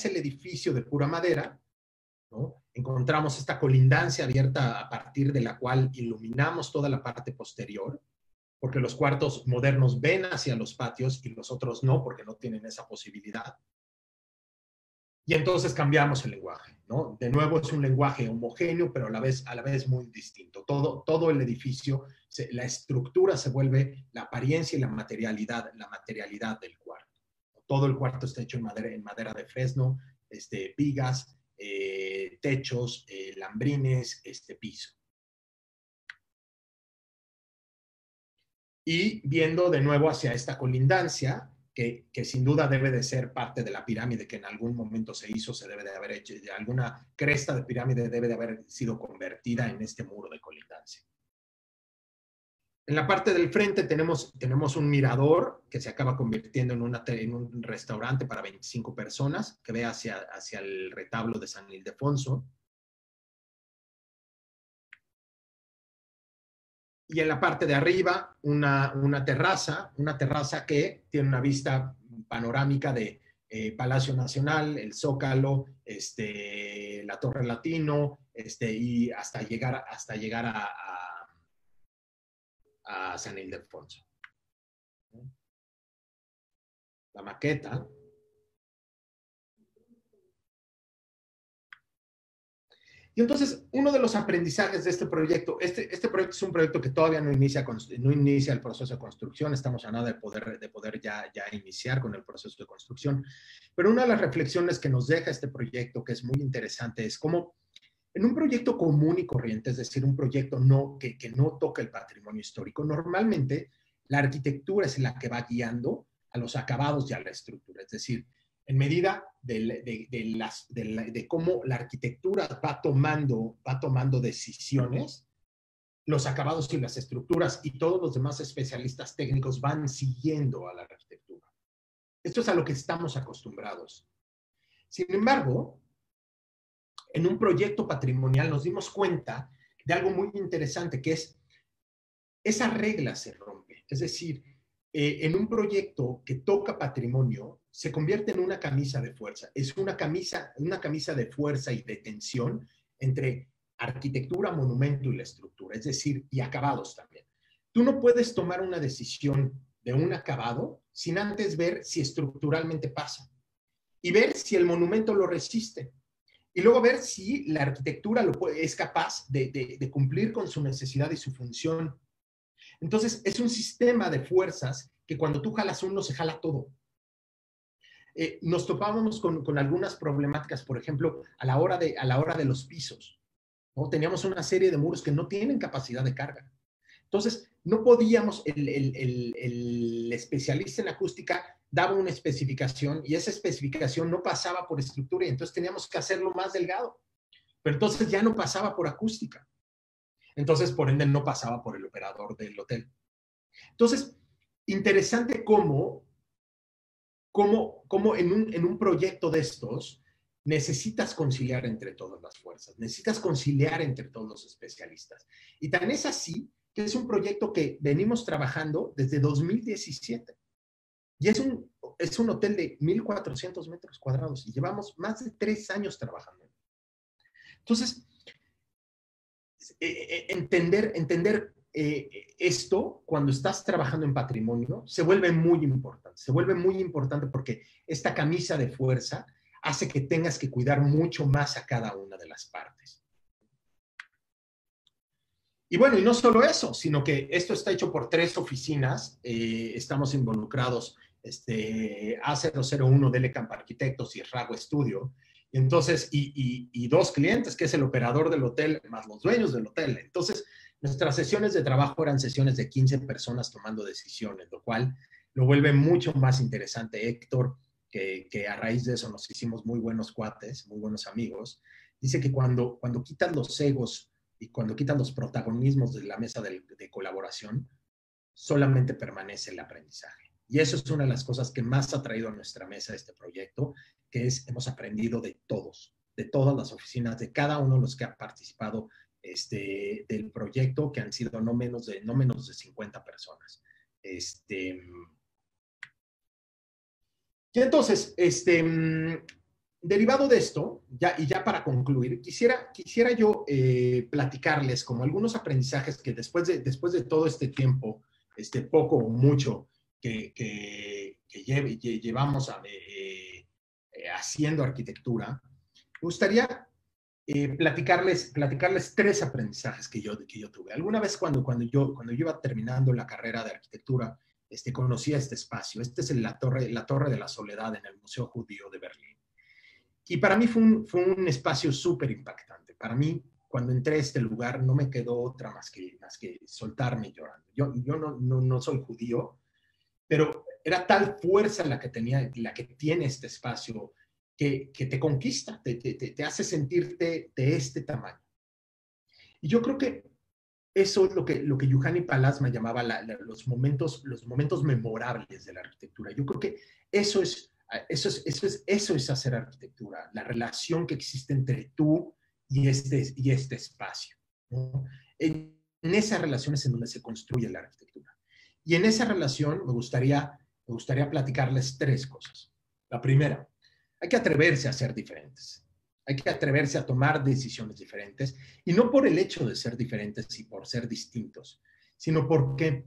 el edificio de pura madera, ¿no? Encontramos esta colindancia abierta a partir de la cual iluminamos toda la parte posterior, porque los cuartos modernos ven hacia los patios y los otros no, porque no tienen esa posibilidad. Y entonces cambiamos el lenguaje, ¿no? De nuevo es un lenguaje homogéneo, pero a la vez muy distinto. Todo el edificio, la estructura se vuelve la apariencia y la materialidad del cuarto. Todo el cuarto está hecho en madera de fresno, vigas, techos, lambrines, piso. Y viendo de nuevo hacia esta colindancia, que sin duda debe de ser parte de la pirámide que en algún momento se debe de haber hecho, alguna cresta de pirámide debe de haber sido convertida en este muro de colindancia. En la parte del frente tenemos un mirador que se acaba convirtiendo en un restaurante para 25 personas, que ve hacia el retablo de San Ildefonso. Y en la parte de arriba, una terraza que tiene una vista panorámica de Palacio Nacional, el Zócalo, la Torre Latino, y hasta llegar a San Ildefonso. La maqueta. Y entonces, uno de los aprendizajes de este proyecto, este proyecto es un proyecto que todavía no inicia el proceso de construcción, estamos a nada de poder ya iniciar con el proceso de construcción, pero una de las reflexiones que nos deja este proyecto, que es muy interesante, es cómo en un proyecto común y corriente, es decir, un proyecto que no toca el patrimonio histórico, normalmente la arquitectura es la que va guiando a los acabados y a la estructura, es decir, en medida de cómo la arquitectura va tomando decisiones, los acabados y las estructuras y todos los demás especialistas técnicos van siguiendo a la arquitectura. Esto es a lo que estamos acostumbrados. Sin embargo, en un proyecto patrimonial nos dimos cuenta de algo muy interesante, que es esa regla se rompe. Es decir, en un proyecto que toca patrimonio, se convierte en una camisa de fuerza. Es una camisa de fuerza y de tensión entre arquitectura, monumento y la estructura, es decir, y acabados también. Tú no puedes tomar una decisión de un acabado sin antes ver si estructuralmente pasa y ver si el monumento lo resiste. y luego ver si la arquitectura es capaz de cumplir con su necesidad y su función. Entonces, es un sistema de fuerzas que cuando tú jalas uno, se jala todo. Nos topábamos con algunas problemáticas, por ejemplo, a la hora de los pisos, ¿no? Teníamos una serie de muros que no tienen capacidad de carga. Entonces, no podíamos, el especialista en acústica daba una especificación y esa especificación no pasaba por estructura y entonces teníamos que hacerlo más delgado. Pero entonces ya no pasaba por acústica. Entonces, por ende, no pasaba por el operador del hotel. Entonces, interesante cómo en un proyecto de estos necesitas conciliar entre todas las fuerzas, necesitas conciliar entre todos los especialistas. Y tan es así que es un proyecto que venimos trabajando desde 2017. Y es un hotel de 1,400 metros cuadrados y llevamos más de 3 años trabajando. Entonces, entender esto cuando estás trabajando en patrimonio se vuelve muy importante. Se vuelve muy importante porque esta camisa de fuerza hace que tengas que cuidar mucho más a cada una de las partes. Y bueno, y no solo eso, sino que esto está hecho por 3 oficinas. Estamos involucrados A001 Delecamp Arquitectos y Rago Studio. Entonces, y 2 clientes, que es el operador del hotel más los dueños del hotel. Entonces, nuestras sesiones de trabajo eran sesiones de 15 personas tomando decisiones, lo cual lo vuelve mucho más interesante. Héctor, que a raíz de eso nos hicimos muy buenos cuates, muy buenos amigos, dice que cuando quitas los egos y cuando quitan los protagonismos de la mesa de colaboración, solamente permanece el aprendizaje. Y eso es una de las cosas que más ha traído a nuestra mesa este proyecto, que hemos aprendido de todos, de todas las oficinas, de cada uno de los que ha participado del proyecto, que han sido no menos de 50 personas. Y entonces, derivado de esto, ya para concluir, quisiera yo platicarles como algunos aprendizajes que después de todo este tiempo, poco o mucho que llevamos haciendo arquitectura, me gustaría platicarles 3 aprendizajes que yo tuve. Alguna vez cuando yo iba terminando la carrera de arquitectura, conocí este espacio. Este es la Torre de la Soledad en el Museo Judío de Berlín. Y para mí fue un espacio súper impactante. Para mí, cuando entré a este lugar, no me quedó otra más que soltarme llorando. Yo no soy judío, pero era tal fuerza la que tiene este espacio que te conquista, te hace sentirte de este tamaño. Y yo creo que eso es lo que Juhani Pallasmaa llamaba los momentos memorables de la arquitectura. Yo creo que eso es hacer arquitectura, la relación que existe entre tú y este espacio, ¿no? En esa relación es en donde se construye la arquitectura. Y en esa relación me gustaría platicarles 3 cosas. La primera, hay que atreverse a ser diferentes. Hay que atreverse a tomar decisiones diferentes, y no por el hecho de ser diferentes y por ser distintos, sino porque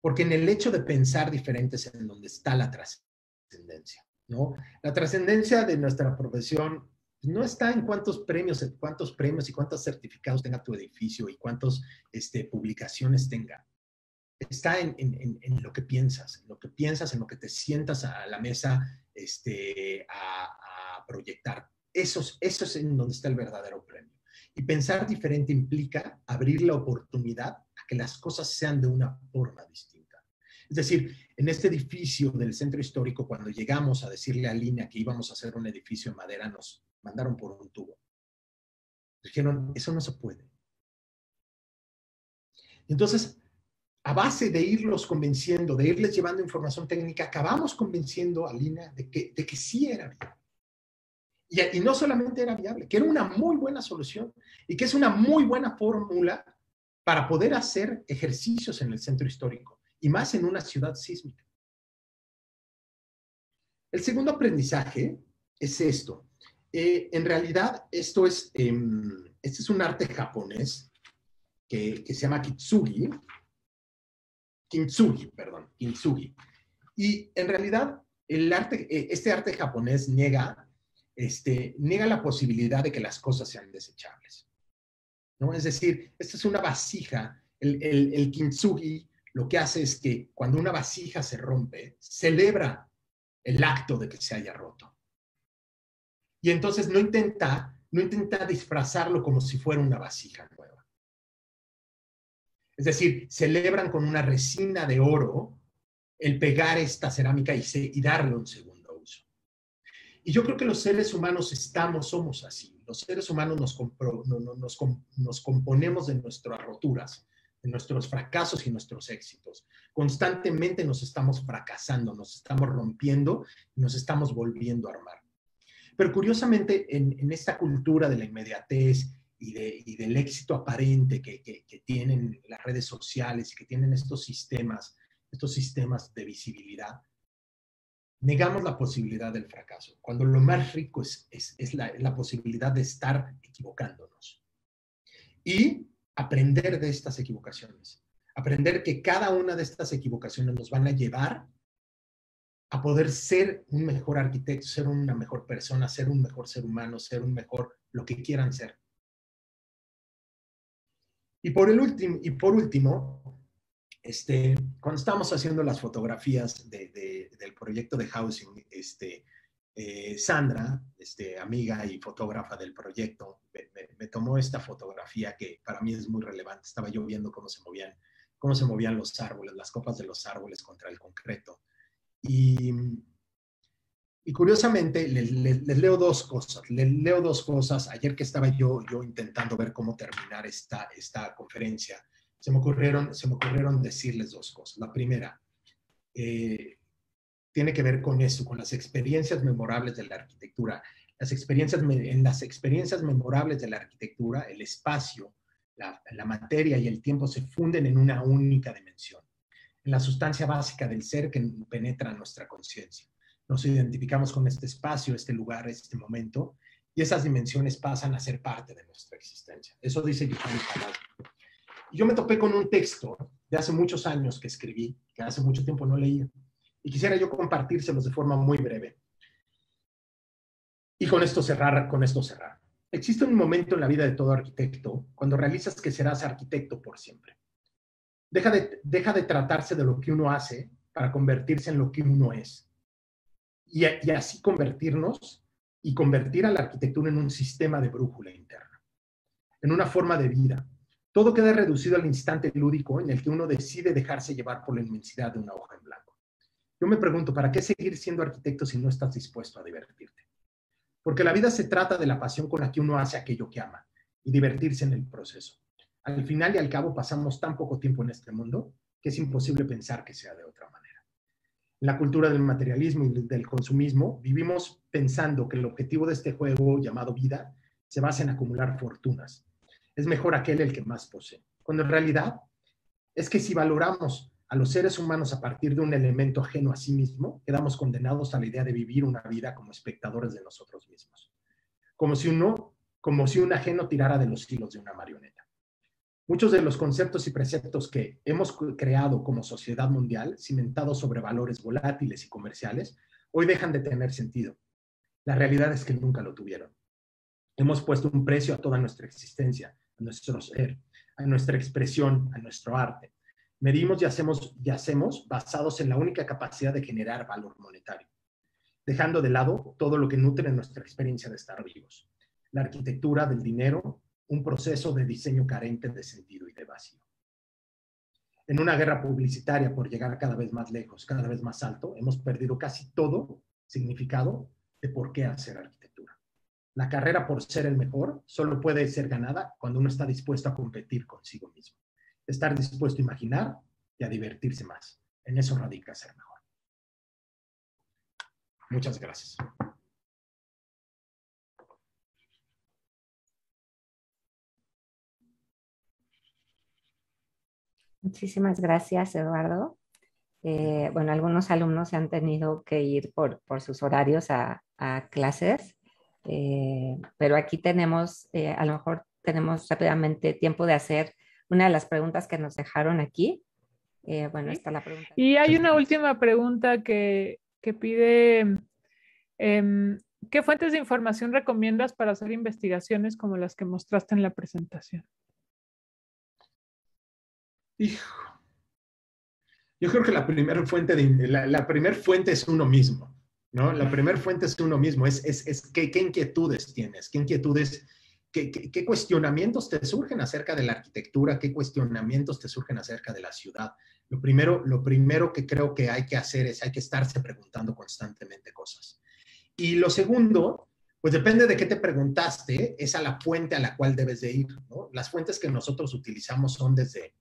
en el hecho de pensar diferentes es en donde está la trascendencia, ¿no? La trascendencia de nuestra profesión no está en cuántos premios y cuántos certificados tenga tu edificio y cuántas publicaciones tenga. Está en lo que piensas, en lo que te sientas a la mesa a proyectar. Eso es en donde está el verdadero premio. Y pensar diferente implica abrir la oportunidad a que las cosas sean de una forma distinta. Es decir, en este edificio del centro histórico, cuando llegamos a decirle a Línea que íbamos a hacer un edificio en madera, nos mandaron por un tubo. Dijeron, eso no se puede. Entonces, a base de irlos convenciendo, de irles llevando información técnica, acabamos convenciendo a Línea de que sí era viable. Y no solamente era viable, que era una muy buena solución y que es una muy buena fórmula para poder hacer ejercicios en el centro histórico y más en una ciudad sísmica. El segundo aprendizaje es esto. En realidad, este es un arte japonés que se llama kintsugi. Y en realidad, este arte japonés niega niega la posibilidad de que las cosas sean desechables, ¿no? Es decir, esta es una vasija. El kintsugi lo que hace es que cuando una vasija se rompe, celebra el acto de que se haya roto. Y entonces no intenta disfrazarlo como si fuera una vasija nueva. Es decir, celebran con una resina de oro el pegar esta cerámica y darle un segundo uso. Y yo creo que los seres humanos somos así. Los seres humanos nos componemos de nuestras roturas, de nuestros fracasos y nuestros éxitos. Constantemente nos estamos fracasando, nos estamos rompiendo y nos estamos volviendo a armar. Pero curiosamente, en esta cultura de la inmediatez y del éxito aparente que tienen las redes sociales y que tienen estos sistemas de visibilidad, negamos la posibilidad del fracaso, cuando lo más rico es la posibilidad de estar equivocándonos. Y aprender de estas equivocaciones. Aprender que cada una de estas equivocaciones nos van a llevar a poder ser un mejor arquitecto, ser una mejor persona, ser un mejor ser humano, ser un mejor lo que quieran ser. Y por último, cuando estábamos haciendo las fotografías del proyecto de housing, Sandra, amiga y fotógrafa del proyecto, me tomó esta fotografía que para mí es muy relevante. Estaba yo viendo cómo se movían los árboles, las copas de los árboles contra el concreto. Y curiosamente, les leo dos cosas. Les leo dos cosas. Ayer que estaba yo intentando ver cómo terminar esta conferencia, se me ocurrieron decirles dos cosas. La primera, tiene que ver con eso, con las experiencias memorables de la arquitectura. En las experiencias memorables de la arquitectura, el espacio, la materia y el tiempo se funden en una única dimensión, en la sustancia básica del ser que penetra nuestra conciencia. Nos identificamos con este espacio, este lugar, este momento, y esas dimensiones pasan a ser parte de nuestra existencia. Eso dice Yohannes Palacio. Y yo me topé con un texto de hace muchos años que escribí, que hace mucho tiempo no leía, y quisiera yo compartírselos de forma muy breve. Y con esto cerrar. Existe un momento en la vida de todo arquitecto cuando realizas que serás arquitecto por siempre. Deja de tratarse de lo que uno hace para convertirse en lo que uno es. Y así convertirnos y convertir a la arquitectura en un sistema de brújula interna, en una forma de vida. Todo queda reducido al instante lúdico en el que uno decide dejarse llevar por la inmensidad de una hoja en blanco. Yo me pregunto, ¿para qué seguir siendo arquitecto si no estás dispuesto a divertirte? Porque la vida se trata de la pasión con la que uno hace aquello que ama y divertirse en el proceso. Al final y al cabo pasamos tan poco tiempo en este mundo que es imposible pensar que sea de otra manera. En la cultura del materialismo y del consumismo vivimos pensando que el objetivo de este juego llamado vida se basa en acumular fortunas. Es mejor aquel el que más posee. Cuando en realidad es que si valoramos a los seres humanos a partir de un elemento ajeno a sí mismo, quedamos condenados a la idea de vivir una vida como espectadores de nosotros mismos. Como si un ajeno tirara de los hilos de una marioneta. Muchos de los conceptos y preceptos que hemos creado como sociedad mundial, cimentados sobre valores volátiles y comerciales, hoy dejan de tener sentido. La realidad es que nunca lo tuvieron. Hemos puesto un precio a toda nuestra existencia, a nuestro ser, a nuestra expresión, a nuestro arte. Medimos y hacemos basados en la única capacidad de generar valor monetario, dejando de lado todo lo que nutre nuestra experiencia de estar vivos. La arquitectura del dinero, un proceso de diseño carente de sentido y de vacío. En una guerra publicitaria por llegar cada vez más lejos, cada vez más alto, hemos perdido casi todo significado de por qué hacer arquitectura. La carrera por ser el mejor solo puede ser ganada cuando uno está dispuesto a competir consigo mismo. Estar dispuesto a imaginar y a divertirse más. En eso radica ser mejor. Muchas gracias. Muchísimas gracias, Eduardo. Bueno, algunos alumnos se han tenido que ir por sus horarios a clases, pero aquí tenemos, a lo mejor tenemos rápidamente tiempo de hacer una de las preguntas que nos dejaron aquí. Bueno, está la pregunta. Y hay una última pregunta que pide ¿Qué fuentes de información recomiendas para hacer investigaciones como las que mostraste en la presentación? Hijo, yo creo que la primera fuente es uno mismo, ¿no? La primera fuente es uno mismo, es qué inquietudes tienes, qué inquietudes, qué cuestionamientos te surgen acerca de la arquitectura, qué cuestionamientos te surgen acerca de la ciudad. Lo primero que creo que hay que hacer es, hay que estarse preguntando constantemente cosas. Y lo segundo, pues depende de qué te preguntaste, es a la fuente a la cual debes de ir, ¿no? Las fuentes que nosotros utilizamos son desde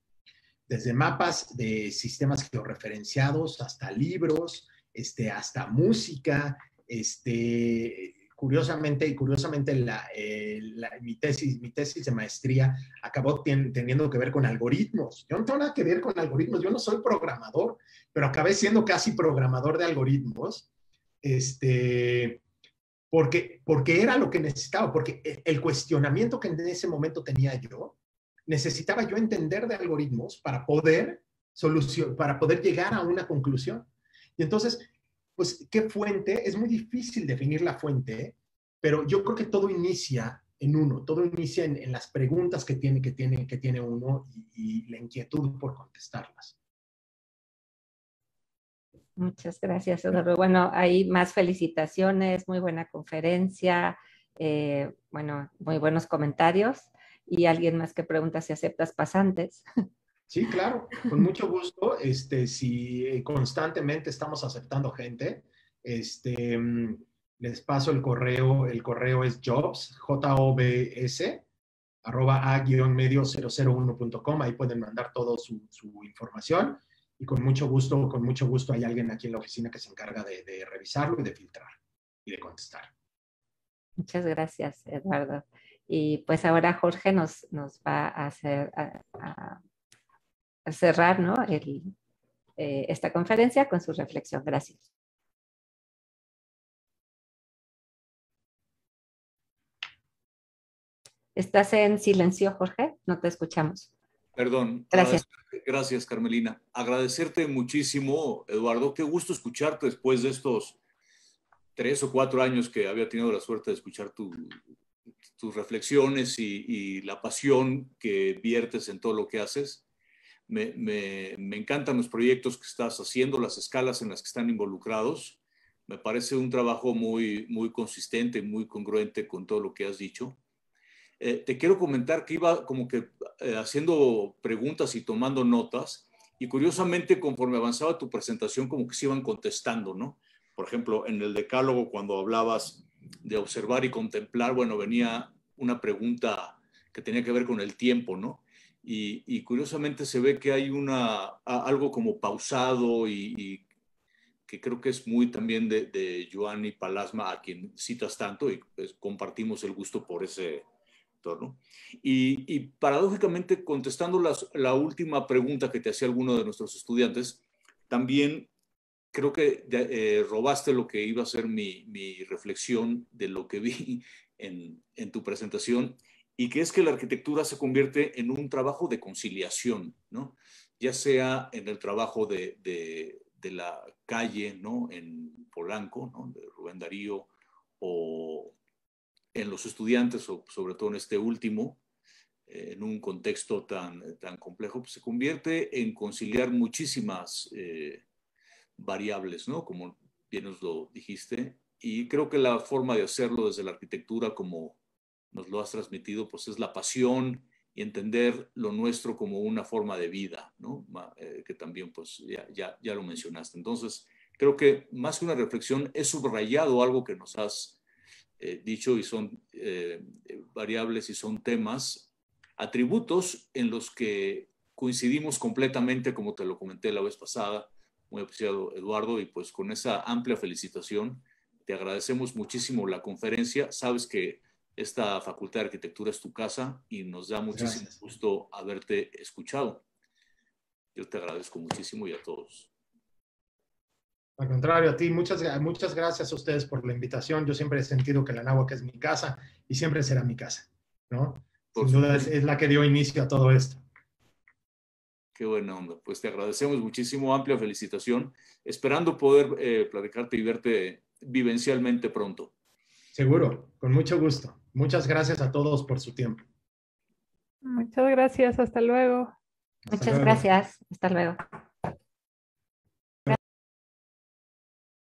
mapas de sistemas georreferenciados hasta libros, hasta música, curiosamente mi tesis de maestría acabó teniendo que ver con algoritmos. Yo no tengo nada que ver con algoritmos, yo no soy programador, pero acabé siendo casi programador de algoritmos, porque era lo que necesitaba, porque el cuestionamiento que en ese momento tenía yo, necesitaba yo entender de algoritmos para poder llegar a una conclusión. Y entonces, pues, ¿qué fuente? Es muy difícil definir la fuente, pero yo creo que todo inicia en uno, todo inicia en las preguntas que tiene uno y la inquietud por contestarlas. Muchas gracias, Eduardo. Bueno, hay más felicitaciones, muy buena conferencia, bueno, muy buenos comentarios. Y alguien más que pregunta si aceptas pasantes. Sí, claro, con mucho gusto. Si constantemente estamos aceptando gente, les paso el correo es jobs, J-O-B-S, @a-medio001.com. Ahí pueden mandar toda su información y con mucho gusto hay alguien aquí en la oficina que se encarga de revisarlo y de filtrar y de contestar. Muchas gracias, Eduardo. Y pues ahora Jorge nos va a hacer a cerrar, ¿no? Esta conferencia con su reflexión. Gracias. ¿Estás en silencio, Jorge? No te escuchamos. Perdón. Gracias. Gracias, Carmelina. Agradecerte muchísimo, Eduardo. Qué gusto escucharte después de estos 3 o 4 años que había tenido la suerte de escuchar tus reflexiones y la pasión que viertes en todo lo que haces. Me encantan los proyectos que estás haciendo, las escalas en las que están involucrados. Me parece un trabajo muy, muy consistente, muy congruente con todo lo que has dicho. Te quiero comentar que iba como que haciendo preguntas y tomando notas, y curiosamente conforme avanzaba tu presentación como que se iban contestando, ¿no? Por ejemplo, en el decálogo, cuando hablabas de observar y contemplar, bueno, venía una pregunta que tenía que ver con el tiempo, ¿no? Y curiosamente se ve que hay algo como pausado y que creo que es muy también de Joanny Palasma, a quien citas tanto, y pues, compartimos el gusto por ese torno. Y paradójicamente, contestando la última pregunta que te hacía alguno de nuestros estudiantes, también creo que robaste lo que iba a ser mi reflexión de lo que vi en tu presentación, y que es que la arquitectura se convierte en un trabajo de conciliación, ¿no? Ya sea en el trabajo de la calle, ¿no? En Polanco, ¿no? De Rubén Darío, o en los estudiantes, o sobre todo en este último, en un contexto tan complejo, pues se convierte en conciliar muchísimas variables, ¿no? Como bien nos lo dijiste. Y creo que la forma de hacerlo desde la arquitectura, como nos lo has transmitido, pues es la pasión y entender lo nuestro como una forma de vida, ¿no? Que también, pues, ya lo mencionaste. Entonces, creo que más que una reflexión, he subrayado algo que nos has dicho, y son variables y son temas, atributos en los que coincidimos completamente, como te lo comenté la vez pasada. Muy apreciado, Eduardo, y pues con esa amplia felicitación te agradecemos muchísimo la conferencia. Sabes que esta Facultad de Arquitectura es tu casa y nos da muchísimo gusto haberte escuchado. Yo te agradezco muchísimo, y a todos. Al contrario, a ti, muchas gracias a ustedes por la invitación. Yo siempre he sentido que la Anáhuac es mi casa y siempre será mi casa, ¿no? Sin duda es la que dio inicio a todo esto. Qué buena onda. Pues te agradecemos muchísimo, amplia felicitación, esperando poder platicarte y verte vivencialmente pronto. Seguro, con mucho gusto. Muchas gracias a todos por su tiempo. Muchas gracias. Hasta luego. Hasta Muchas luego. gracias. Hasta luego.